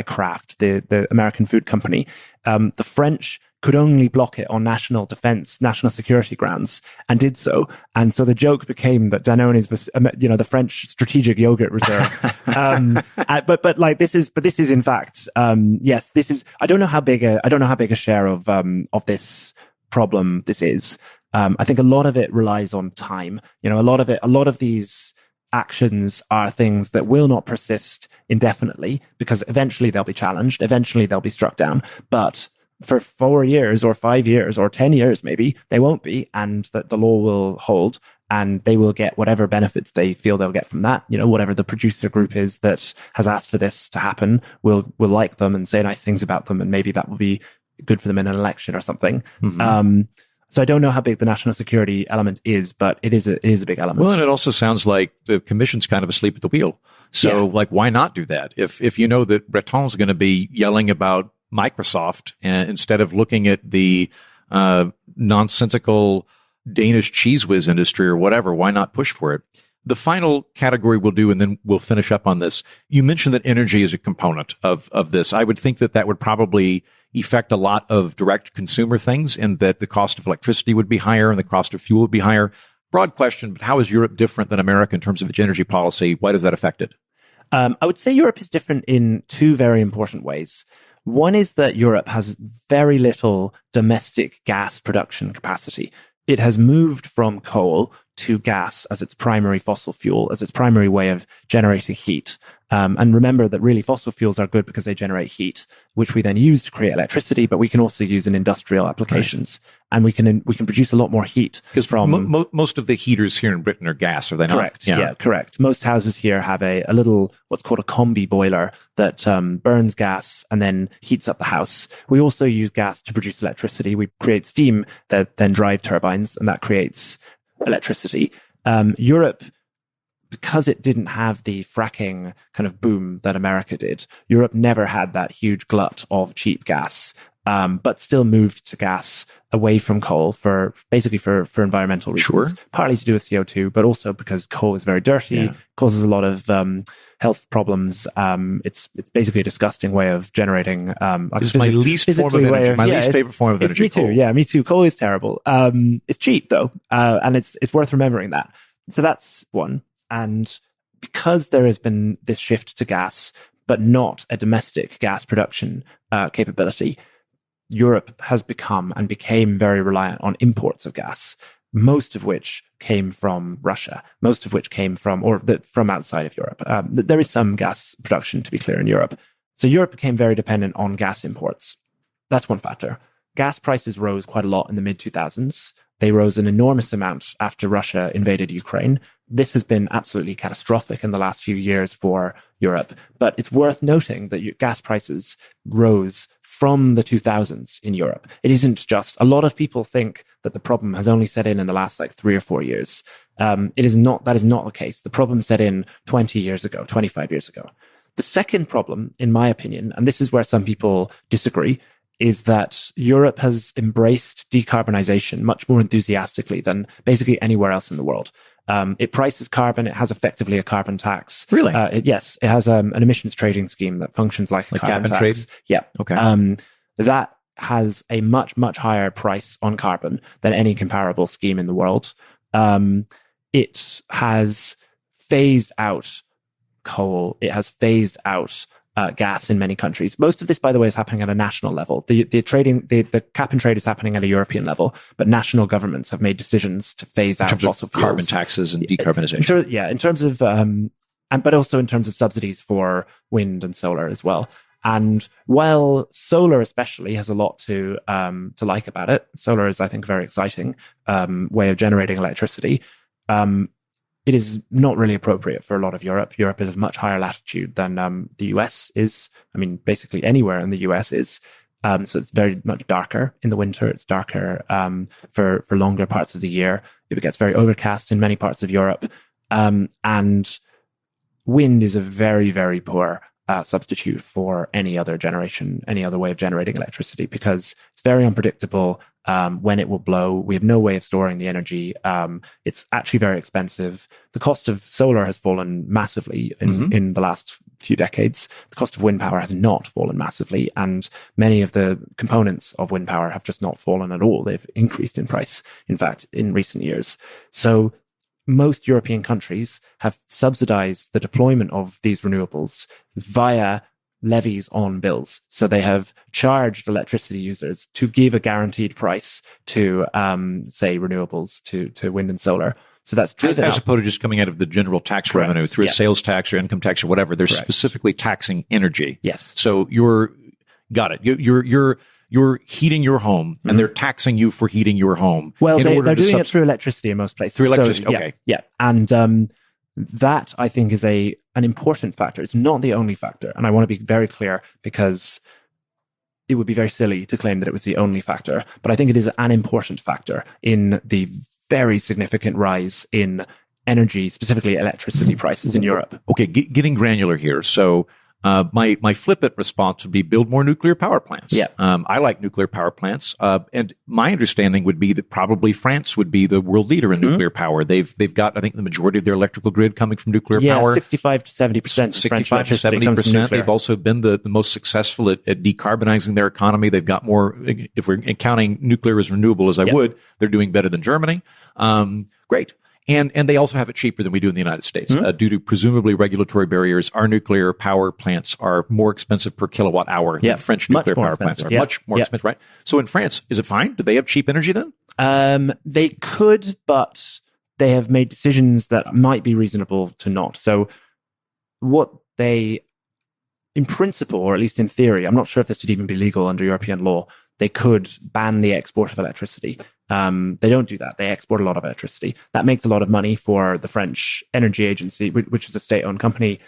Kraft, the American food company. The French could only block it on national defense, national security grounds, and did so. And so the joke became that Danone is, the French strategic yogurt reserve. This is in fact, yes, this is, I don't know how big a share of this problem this is. I think a lot of it relies on time. A lot of these actions are things that will not persist indefinitely because eventually they'll be challenged. Eventually they'll be struck down. But for 4 years or 5 years or 10 years, maybe they won't be, and that the law will hold and they will get whatever benefits they feel they'll get from that. Whatever the producer group is that has asked for this to happen will like them and say nice things about them. And maybe that will be good for them in an election or something. So I don't know how big the national security element is, but it is a big element. Well, and it also sounds like the commission's kind of asleep at the wheel. So why not do that? If you know that Breton's going to be yelling about Microsoft instead of looking at the nonsensical Danish cheese whiz industry or whatever, why not push for it? The final category we'll do, and then we'll finish up on this. You mentioned that energy is a component of this. I would think that would probably affect a lot of direct consumer things, and that the cost of electricity would be higher and the cost of fuel would be higher. Broad question, but how is Europe different than America in terms of its energy policy? Why does that affect it? I would say Europe is different in two very important ways. One is that Europe has very little domestic gas production capacity. It has moved from coal to gas as its primary fossil fuel, as its primary way of generating heat. And remember that really fossil fuels are good because they generate heat, which we then use to create electricity, but we can also use in industrial applications. Right. And we can produce a lot more heat. Because from most of the heaters here in Britain are gas, are they not? Correct. Yeah, correct. Most houses here have a little, what's called a combi boiler that burns gas and then heats up the house. We also use gas to produce electricity. We create steam that then drive turbines, and that creates electricity. Europe, because it didn't have the fracking kind of boom that America did, Europe never had that huge glut of cheap gas, but still moved to gas away from coal for environmental reasons. Sure. Partly to do with CO2, but also because coal is very dirty, causes a lot of health problems. It's basically a disgusting way of generating. It's my least form of energy. My least favorite form of energy. Me too. Coal. Yeah, me too. Coal is terrible. It's cheap though, and it's worth remembering that. So that's one. And because there has been this shift to gas, but not a domestic gas production capability, Europe has become and became very reliant on imports of gas, most of which came from Russia, most of which came from outside of Europe. There is some gas production, to be clear, in Europe. So Europe became very dependent on gas imports. That's one factor. Gas prices rose quite a lot in the mid-2000s. They rose an enormous amount after Russia invaded Ukraine. This has been absolutely catastrophic in the last few years for Europe. But it's worth noting that gas prices rose from the 2000s in Europe. It isn't just, a lot of people think that the problem has only set in the last 3 or 4 years. That is not the case. The problem set in 20 years ago, 25 years ago. The second problem, in my opinion, and this is where some people disagree, is that Europe has embraced decarbonization much more enthusiastically than basically anywhere else in the world. It prices carbon. It has effectively a carbon tax. Really? Yes. It has an emissions trading scheme that functions like a carbon tax. Trade? Yeah. Okay. That has a much, much higher price on carbon than any comparable scheme in the world. It has phased out coal. It has phased out gas in many countries. Most of this, by the way, is happening at a national level. The cap and trade is happening at a European level, but national governments have made decisions to phase out fossil fuels. Carbon taxes and decarbonization. In terms of, but also in terms of subsidies for wind and solar as well. And while solar especially has a lot to like about it, solar is, I think, a very exciting way of generating electricity. It is not really appropriate for a lot of Europe. Europe is much higher latitude than the US is. I mean, basically anywhere in the US is. So it's very much darker in the winter. It's darker for longer parts of the year. It gets very overcast in many parts of Europe. And wind is a very, very poor substitute for any other way of generating electricity, because it's very unpredictable when it will blow. We have no way of storing the energy. It's actually very expensive. The cost of solar has fallen massively in the last few decades. The cost of wind power has not fallen massively, and many of the components of wind power have just not fallen at all. They've increased in price, in fact, in recent years. So most European countries have subsidized the deployment of these renewables via levies on bills. So they have charged electricity users to give a guaranteed price to, say, renewables, to wind and solar. So that's driven as opposed to just coming out of the general tax revenue through a sales tax or income tax or whatever. They're specifically taxing energy. Yes. So got it. You're heating your home, and they're taxing you for heating your home. Well, they're doing it through electricity in most places. Through electricity, so, okay. Yeah. And that, I think, is an important factor. It's not the only factor. And I want to be very clear, because it would be very silly to claim that it was the only factor. But I think it is an important factor in the very significant rise in energy, specifically electricity prices in Europe. Okay, getting granular here. So my flippant response would be build more nuclear power plants. Yeah. I like nuclear power plants. And my understanding would be that probably France would be the world leader in nuclear power. They've got, I think, the majority of their electrical grid coming from nuclear power. 65 to 70%. 65 to 70%. They've also been the most successful at decarbonizing their economy. They've got more, if we're counting nuclear as renewable as I would, they're doing better than Germany. Great. And they also have it cheaper than we do in the United States. Due to presumably regulatory barriers, our nuclear power plants are more expensive per kilowatt hour than French nuclear power plants are. Much more expensive, right? So in France, is it fine? Do they have cheap energy then? They could, but they have made decisions that might be reasonable to not. So what they, in principle, or at least in theory, I'm not sure if this would even be legal under European law, they could ban the export of electricity. They don't do that. They export a lot of electricity. That makes a lot of money for the French Energy Agency, which is a state-owned company.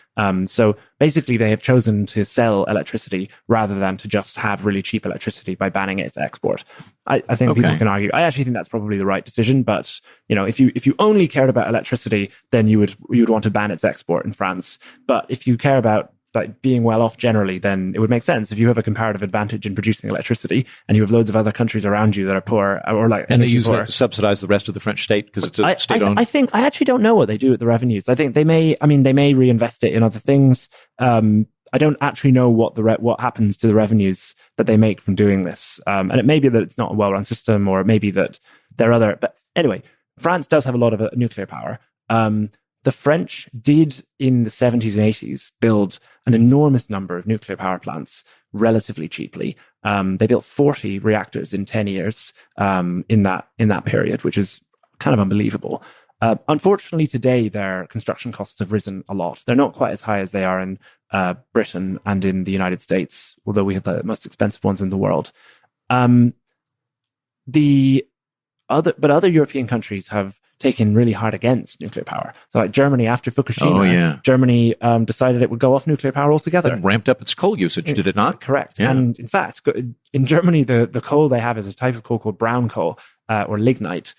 So basically, they have chosen to sell electricity rather than to just have really cheap electricity by banning its export. I think people can argue. I actually think that's probably the right decision. But if you only cared about electricity, then you would want to ban its export in France. But if you care about being well off generally, then it would make sense if you have a comparative advantage in producing electricity and you have loads of other countries around you that are poor and they use that to subsidize the rest of the French state because it's a state-owned. I actually don't know what they do with the revenues. I think they may reinvest it in other things. I don't actually know what happens to the revenues that they make from doing this. And it may be that it's not a well-run system, or it may be that there are other. But anyway, France does have a lot of nuclear power. The French did in the 70s and 80s build an enormous number of nuclear power plants relatively cheaply. They built 40 reactors in 10 years in that period, which is kind of unbelievable. Unfortunately, today their construction costs have risen a lot. They're not quite as high as they are in Britain and in the United States, although we have the most expensive ones in the world. Other European countries have taken really hard against nuclear power. So like Germany, after Fukushima, Germany decided it would go off nuclear power altogether. It ramped up its coal usage, did it not? Correct. Yeah. And in fact, in Germany, the coal they have is a type of coal called brown coal, or lignite,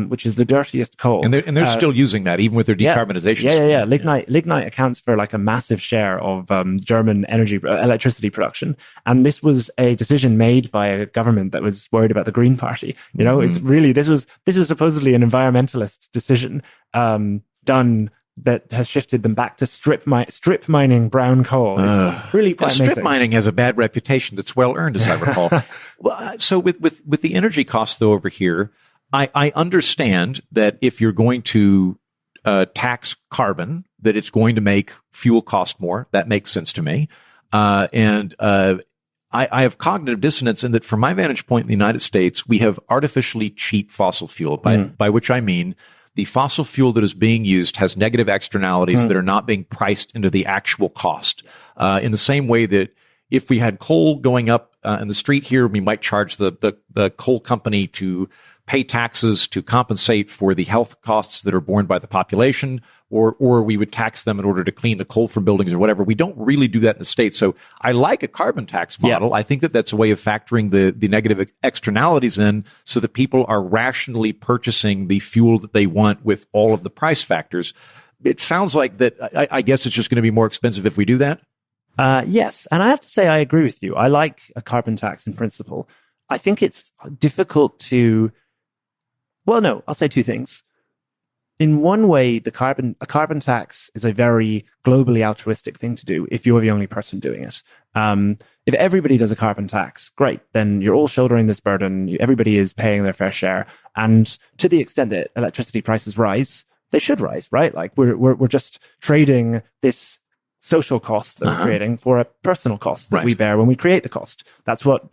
which is the dirtiest coal. And they're still using that, even with their decarbonization. Yeah. Lignite accounts for like a massive share of German electricity production. And this was a decision made by a government that was worried about the Green Party. You know, it's really, this was supposedly an environmentalist decision done that has shifted them back to strip mining brown coal. It's really quite amazing. Strip mining has a bad reputation that's well earned, as I recall. Well, so with the energy costs though over here, I understand that if you're going to tax carbon, that it's going to make fuel cost more. That makes sense to me. I have cognitive dissonance in that from my vantage point in the United States, we have artificially cheap fossil fuel, by which I mean the fossil fuel that is being used has negative externalities that are not being priced into the actual cost. In the same way that if we had coal going up in the street here, we might charge the coal company to pay taxes to compensate for the health costs that are borne by the population, or we would tax them in order to clean the coal from buildings or whatever. We don't really do that in the States. So I like a carbon tax model. I think that that's a way of factoring the negative externalities in so that people are rationally purchasing the fuel that they want with all of the price factors. It sounds like that. I guess it's just going to be more expensive if we do that. Yes. And I have to say, I agree with you. I like a carbon tax in principle. I think it's difficult to, well, no, I'll say two things. In one way, a carbon tax is a very globally altruistic thing to do if you're the only person doing it. If everybody does a carbon tax, great, then you're all shouldering this burden. Everybody is paying their fair share. And to the extent that electricity prices rise, they should rise, right? Like we're just trading this social cost that we're creating for a personal cost that we bear when we create the cost. That's what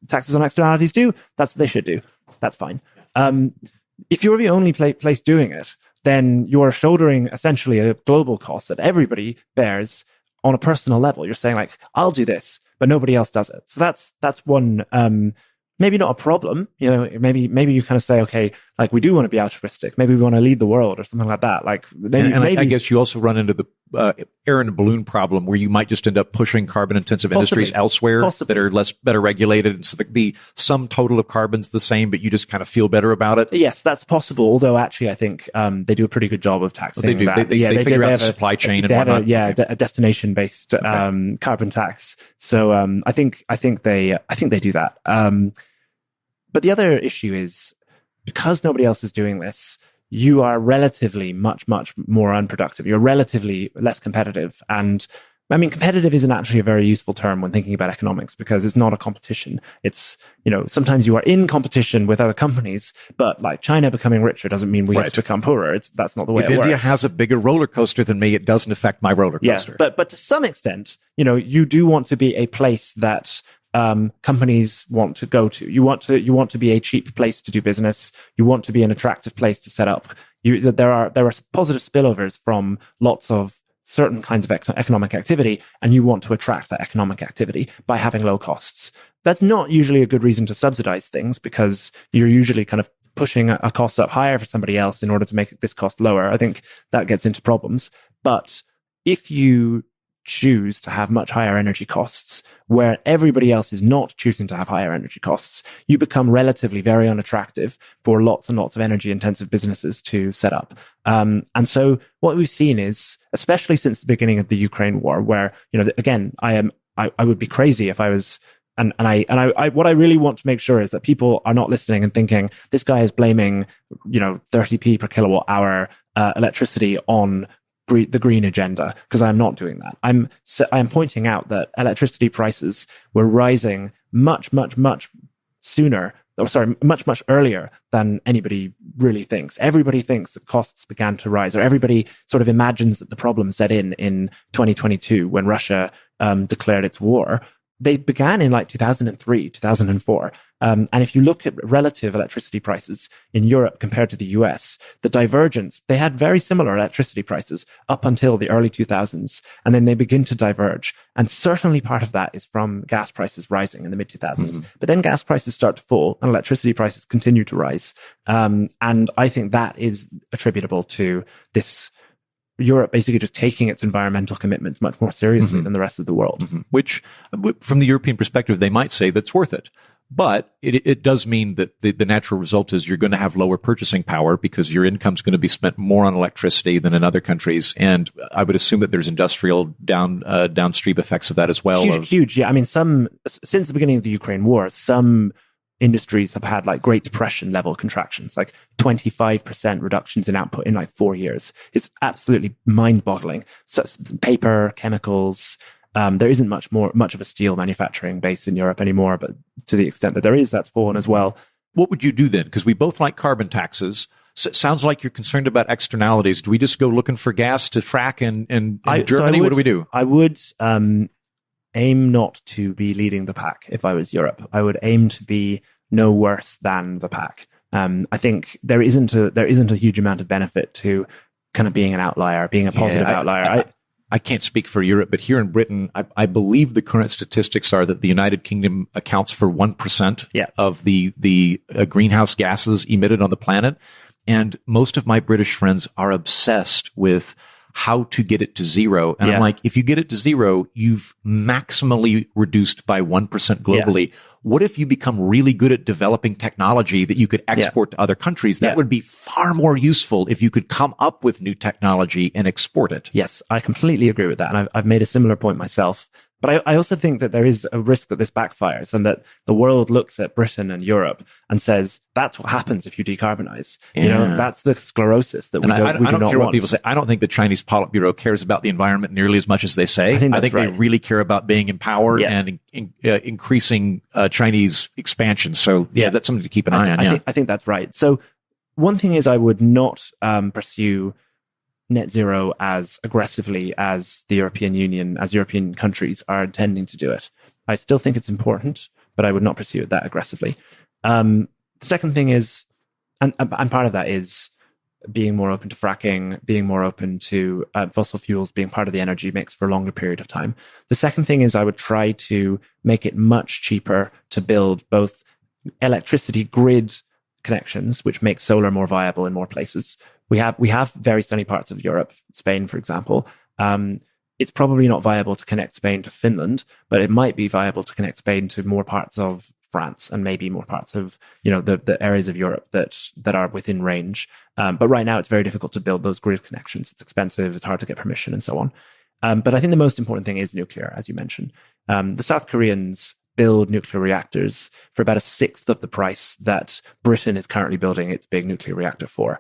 taxes on externalities do. That's what they should do. That's fine. If you're the only place doing it, then you're shouldering essentially a global cost that everybody bears on a personal level. You're saying like, I'll do this, but nobody else does it. So that's one, maybe not a problem. You know, maybe you kind of say, okay, like we do want to be altruistic. Maybe we want to lead the world or something like that. Like maybe, I guess you also run into the air and balloon problem where you might just end up pushing carbon intensive industries elsewhere that are better regulated. And so the sum total of carbon's the same, but you just kind of feel better about it. Yes, that's possible. Although actually, I think they do a pretty good job of taxing. They do. That. They figure out the supply chain and whatnot. A destination based carbon tax. So I think they do that. But the other issue is because nobody else is doing this, you are relatively much more unproductive. You're relatively less competitive. And I mean, competitive isn't actually a very useful term when thinking about economics because it's not a competition. It's, you know, sometimes you are in competition with other companies, but like China becoming richer doesn't mean we have to become poorer. That's not the way it works. If India has a bigger roller coaster than me, it doesn't affect my roller coaster. Yeah, but to some extent, you know, you do want to be a place that companies want to go to. You want to be a cheap place to do business. You want to be an attractive place to set up. There are positive spillovers from lots of certain kinds of economic activity, and you want to attract that economic activity by having low costs. That's not usually a good reason to subsidize things because you're usually kind of pushing a cost up higher for somebody else in order to make this cost lower. I think that gets into problems. But if you choose to have much higher energy costs where everybody else is not choosing to have higher energy costs, you become relatively very unattractive for lots and lots of energy intensive businesses to set up. And so what we've seen is, especially since the beginning of the Ukraine war, where, you know, again, I would be crazy if I was, and I what I really want to make sure is that people are not listening and thinking this guy is blaming, you know, 30p per kilowatt hour electricity on the green agenda, because I'm not doing that. I'm pointing out that electricity prices were rising much earlier than anybody really thinks. Everybody thinks that costs began to rise, or everybody sort of imagines that the problem set in 2022 when Russia declared its war. They began in like 2003, 2004. And if you look at relative electricity prices in Europe compared to the US, the divergence, they had very similar electricity prices up until the early 2000s, and then they begin to diverge. And certainly part of that is from gas prices rising in the mid 2000s. Mm-hmm. But then gas prices start to fall and electricity prices continue to rise. And I think that is attributable to this Europe basically just taking its environmental commitments much more seriously than the rest of the world. Which, from the European perspective, they might say that's worth it. But it does mean that the natural result is you're going to have lower purchasing power because your income's going to be spent more on electricity than in other countries. And I would assume that there's industrial downstream effects of that as well. Huge. Yeah. I mean, since the beginning of the Ukraine war, some industries have had like Great Depression level contractions, like 25% reductions in output in like 4 years. It's absolutely mind boggling. So paper, chemicals, there isn't much of a steel manufacturing base in Europe anymore, but to the extent that there is, that's fallen as well. What would you do then? Because we both like carbon taxes. So it sounds like you're concerned about externalities. Do we just go looking for gas to frack in Germany? What do we do? I would aim not to be leading the pack if I was Europe. I would aim to be no worse than the pack. I think there isn't a huge amount of benefit to kind of being an outlier, being a positive outlier. I can't speak for Europe, but here in Britain, I believe the current statistics are that the United Kingdom accounts for 1% of the greenhouse gases emitted on the planet. And most of my British friends are obsessed with how to get it to zero. And I'm like, if you get it to zero, you've maximally reduced by 1% globally. Yeah. What if you become really good at developing technology that you could export to other countries? That would be far more useful if you could come up with new technology and export it. Yes, I completely agree with that. And I've made a similar point myself. But I also think that there is a risk that this backfires and that the world looks at Britain and Europe and says, that's what happens if you decarbonize. Yeah. You know, that's the sclerosis that we do not care want. What people say. I don't think the Chinese Politburo cares about the environment nearly as much as they say. I think they really care about being in power and increasing Chinese expansion. So that's something to keep an eye on. I think that's right. So one thing is I would not pursue net zero as aggressively as the European Union, as European countries are intending to do it. I still think it's important, but I would not pursue it that aggressively. The second thing is, and part of that is being more open to fracking, being more open to fossil fuels being part of the energy mix for a longer period of time. The second thing is I would try to make it much cheaper to build both electricity grid connections, which make solar more viable in more places. We have very sunny parts of Europe, Spain, for example. It's probably not viable to connect Spain to Finland, but it might be viable to connect Spain to more parts of France and maybe more parts of, the areas of Europe that are within range. But right now it's very difficult to build those grid connections. It's expensive. It's hard to get permission and so on. But I think the most important thing is nuclear, as you mentioned. The South Koreans build nuclear reactors for about a sixth of the price that Britain is currently building its big nuclear reactor for.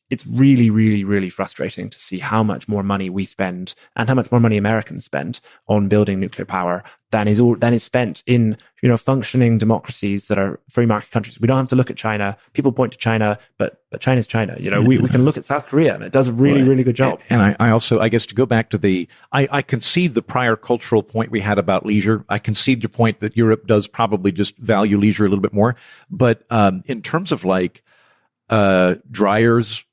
It's really, really, really frustrating to see how much more money we spend and how much more money Americans spend on building nuclear power than is spent in, functioning democracies that are free market countries. We don't have to look at China. People point to China, but China's China. We can look at South Korea and it does a really, really good job. And I also, I guess to go back to I concede the prior cultural point we had about leisure. I concede your point that Europe does probably just value leisure a little bit more. But, in terms of dryers,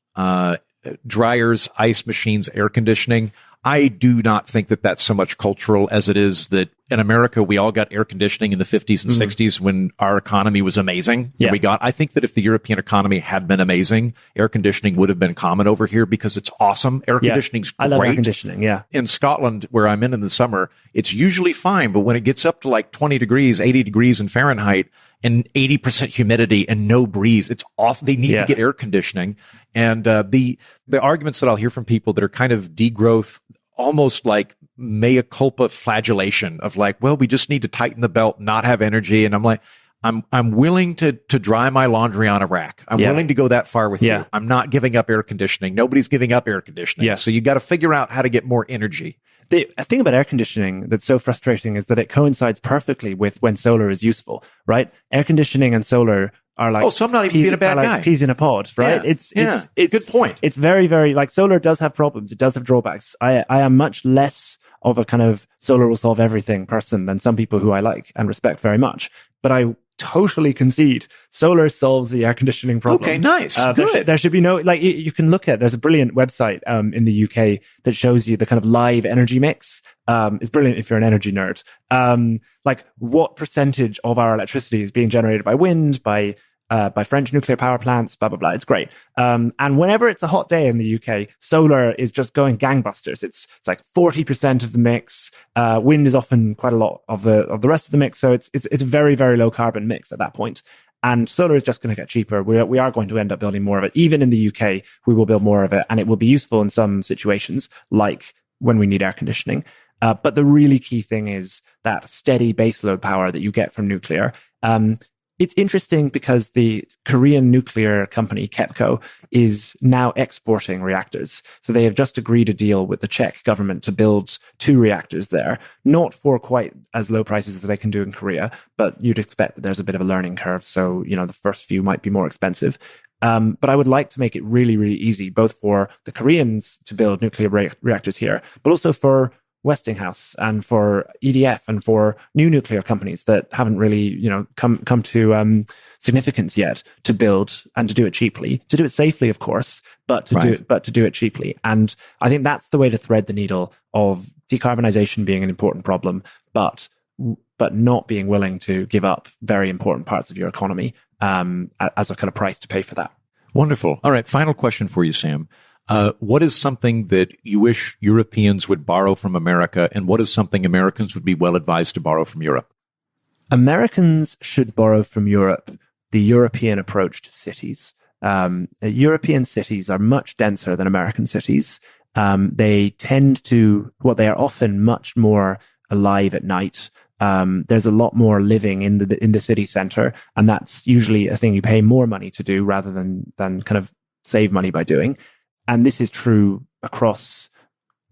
ice machines, air conditioning, I do not think that that's so much cultural as it is that in America, we all got air conditioning in the 50s and 60s when our economy was amazing. Yeah. I think that if the European economy had been amazing, air conditioning would have been common over here because it's awesome. Air conditioning's great. I love air conditioning, yeah. In Scotland, where I'm in the summer, it's usually fine, but when it gets up to like 20 degrees, 80 degrees in Fahrenheit, and 80% humidity and no breeze, it's off. They need to get air conditioning. And the arguments that I'll hear from people that are kind of degrowth, almost like mea culpa flagellation of we just need to tighten the belt, not have energy. And I'm like, I'm willing to dry my laundry on a rack. I'm willing to go that far with you. I'm not giving up air conditioning. Nobody's giving up air conditioning. Yeah. So you got to figure out how to get more energy. The thing about air conditioning that's so frustrating is that it coincides perfectly with when solar is useful, right? Air conditioning and solar are like, so I'm not even being a bad guy. Peas in a pod, right? Yeah. It's good point. It's very, very solar does have problems. It does have drawbacks. I am much less of a kind of solar will solve everything person than some people who I like and respect very much. But I totally concede solar solves the air conditioning problem. Okay, nice. Good. There should be no, you can look at, there's a brilliant website in the UK that shows you the kind of live energy mix. It's brilliant if you're an energy nerd. What percentage of our electricity is being generated by wind, by by French nuclear power plants, blah, blah, blah. It's great. And whenever it's a hot day in the UK, solar is just going gangbusters. It's like 40% of the mix. Wind is often quite a lot of the rest of the mix. So it's a very, very low carbon mix at that point. And solar is just going to get cheaper. We are going to end up building more of it. Even in the UK, we will build more of it, and it will be useful in some situations, like when we need air conditioning. But the really key thing is that steady baseload power that you get from nuclear. It's interesting because the Korean nuclear company, KEPCO, is now exporting reactors. So they have just agreed a deal with the Czech government to build 2 reactors there, not for quite as low prices as they can do in Korea, but you'd expect that there's a bit of a learning curve. So, the first few might be more expensive. But I would like to make it really, really easy, both for the Koreans to build nuclear reactors here, but also for Westinghouse and for EDF and for new nuclear companies that haven't really, come to significance yet, to build and to do it cheaply, to do it safely, of course, but to do it cheaply. And I think that's the way to thread the needle of decarbonization being an important problem, but not being willing to give up very important parts of your economy as a kind of price to pay for that. Wonderful. All right. Final question for you, Sam. What is something that you wish Europeans would borrow from America, and what is something Americans would be well advised to borrow from Europe? Americans should borrow from Europe the European approach to cities. European cities are much denser than American cities. They are often much more alive at night. There's a lot more living in the city center, and that's usually a thing you pay more money to do rather than kind of save money by doing. And this is true across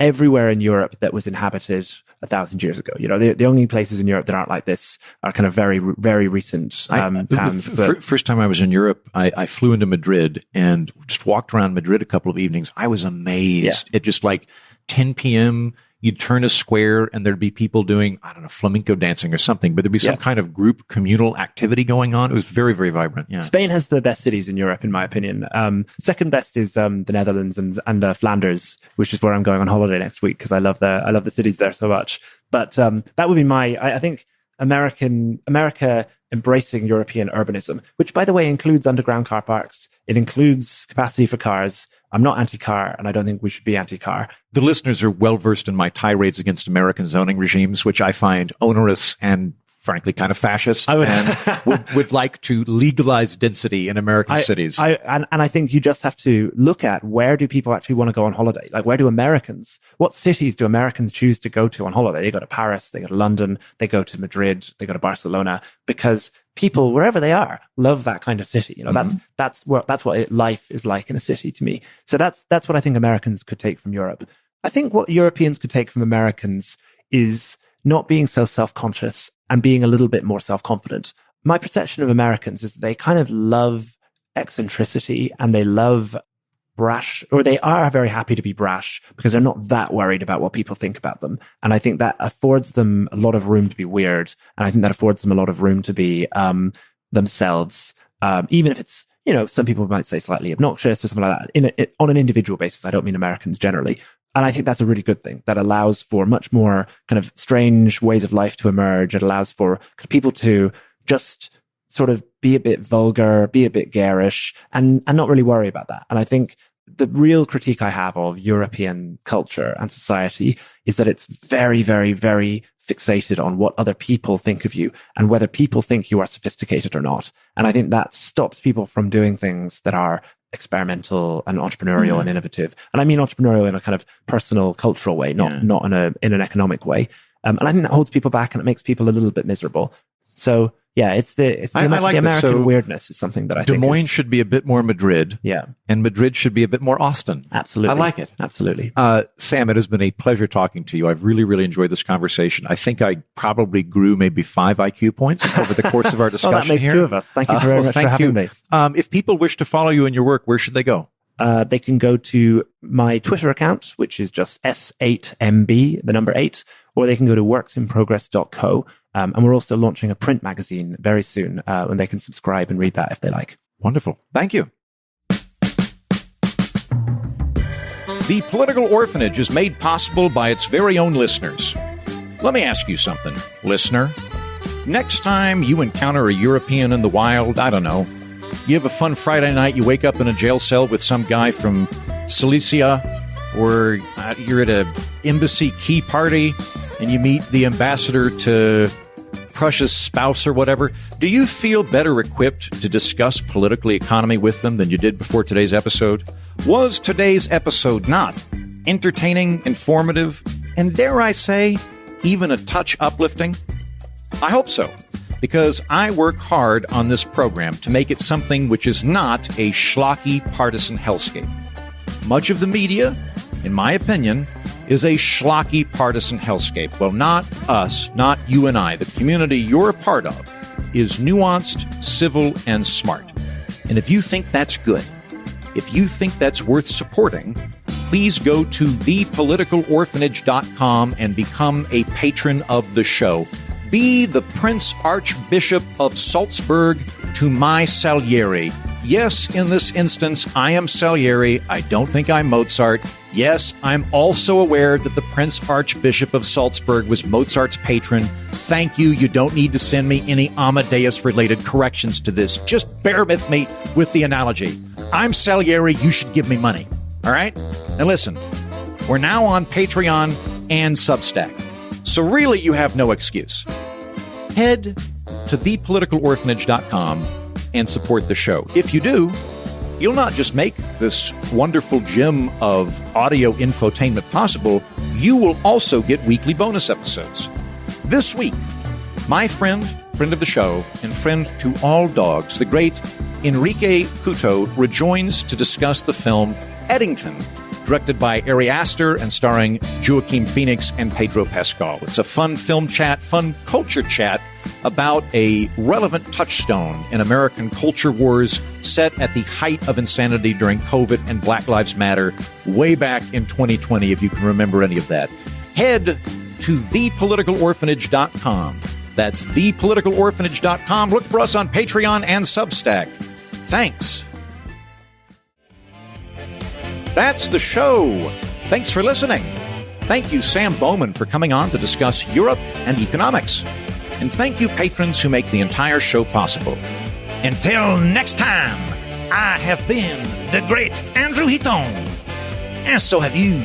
everywhere in Europe that was inhabited 1,000 years ago. The only places in Europe that aren't like this are kind of very, very recent towns. First time I was in Europe, I flew into Madrid and just walked around Madrid a couple of evenings. I was amazed. It just like 10 p.m., you'd turn a square and there'd be people doing, I don't know, flamenco dancing or something, but there'd be some kind of group communal activity going on. It was very, very vibrant. Yeah. Spain has the best cities in Europe, in my opinion. Second best is the Netherlands and Flanders, which is where I'm going on holiday next week because I love the cities there so much. But that would be I think America embracing European urbanism, which, by the way, includes underground car parks. It includes capacity for cars. I'm not anti-car, and I don't think we should be anti-car. The listeners are well versed in my tirades against American zoning regimes, which I find onerous and frankly kind of fascist, and would like to legalize density in American cities. And I think you just have to look at where do people actually want to go on holiday? Like, what cities do Americans choose to go to on holiday? They go to Paris, they go to London, they go to Madrid, they go to Barcelona, because people, wherever they are, love that kind of city. That's what life is like in a city to me. So that's what I think Americans could take from Europe. I think what Europeans could take from Americans is not being so self-conscious and being a little bit more self-confident. My perception of Americans is they kind of love eccentricity and they love brash, or they are very happy to be brash because they're not that worried about what people think about them. And I think that affords them a lot of room to be weird. And I think that affords them a lot of room to be themselves, even if it's, some people might say slightly obnoxious or something like that. On an individual basis, I don't mean Americans generally. And I think that's a really good thing. That allows for much more kind of strange ways of life to emerge. It allows for people to just sort of be a bit vulgar, be a bit garish, and not really worry about that. And I think the real critique I have of European culture and society is that it's very, very, very fixated on what other people think of you and whether people think you are sophisticated or not. And I think that stops people from doing things that are experimental and entrepreneurial and innovative. And I mean entrepreneurial in a kind of personal, cultural way, not in an economic way. And I think that holds people back and it makes people a little bit miserable. So yeah, the American weirdness is something that I think Des Moines should be a bit more Madrid. Yeah. And Madrid should be a bit more Austin. Absolutely. I like it. Absolutely. Sam, it has been a pleasure talking to you. I've really, really enjoyed this conversation. I think I probably grew maybe 5 IQ points over the course of our discussion that makes here. 2 of us. Thank you very much for having me. If people wish to follow you in your work, where should they go? They can go to my Twitter account, which is just S8MB, the number 8, or they can go to worksinprogress.co. And we're also launching a print magazine very soon, when they can subscribe and read that if they like. Wonderful. Thank you. The Political Orphanage is made possible by its very own listeners. Let me ask you something, listener. Next time you encounter a European in the wild, I don't know, You have a fun Friday night. You wake up in a jail cell with some guy from Silesia, or you're at a embassy key party and you meet the ambassador to Prussia's spouse or whatever. Do you feel better equipped to discuss political economy with them than you did before today's episode? Was today's episode not entertaining, informative, and dare I say, even a touch uplifting? I hope so, because I work hard on this program to make it something which is not a schlocky partisan hellscape. Much of the media, in my opinion, is a schlocky partisan hellscape. Well, not us, not you and I. The community you're a part of is nuanced, civil, and smart. And if you think that's good, if you think that's worth supporting, please go to thepoliticalorphanage.com and become a patron of the show. Be the Prince Archbishop of Salzburg to my Salieri. Yes, in this instance, I am Salieri. I don't think I'm Mozart. Yes, I'm also aware that the Prince Archbishop of Salzburg was Mozart's patron. Thank you. You don't need to send me any Amadeus-related corrections to this. Just bear with me with the analogy. I'm Salieri. You should give me money. All right? Now listen, we're now on Patreon and Substack. So really, you have no excuse. Head to thepoliticalorphanage.com and support the show. If you do, you'll not just make this wonderful gem of audio infotainment possible, you will also get weekly bonus episodes. This week, my friend of the show, and friend to all dogs, the great Enrique Couto, rejoins to discuss the film Eddington, directed by Ari Aster and starring Joaquin Phoenix and Pedro Pascal. It's a fun film chat, fun culture chat about a relevant touchstone in American culture wars set at the height of insanity during COVID and Black Lives Matter way back in 2020, if you can remember any of that. Head to thepoliticalorphanage.com. That's thepoliticalorphanage.com. Look for us on Patreon and Substack. Thanks. That's the show. Thanks for listening. Thank you, Sam Bowman, for coming on to discuss Europe and economics. And thank you, patrons who make the entire show possible. Until next time, I have been the great Andrew Heaton. And so have you.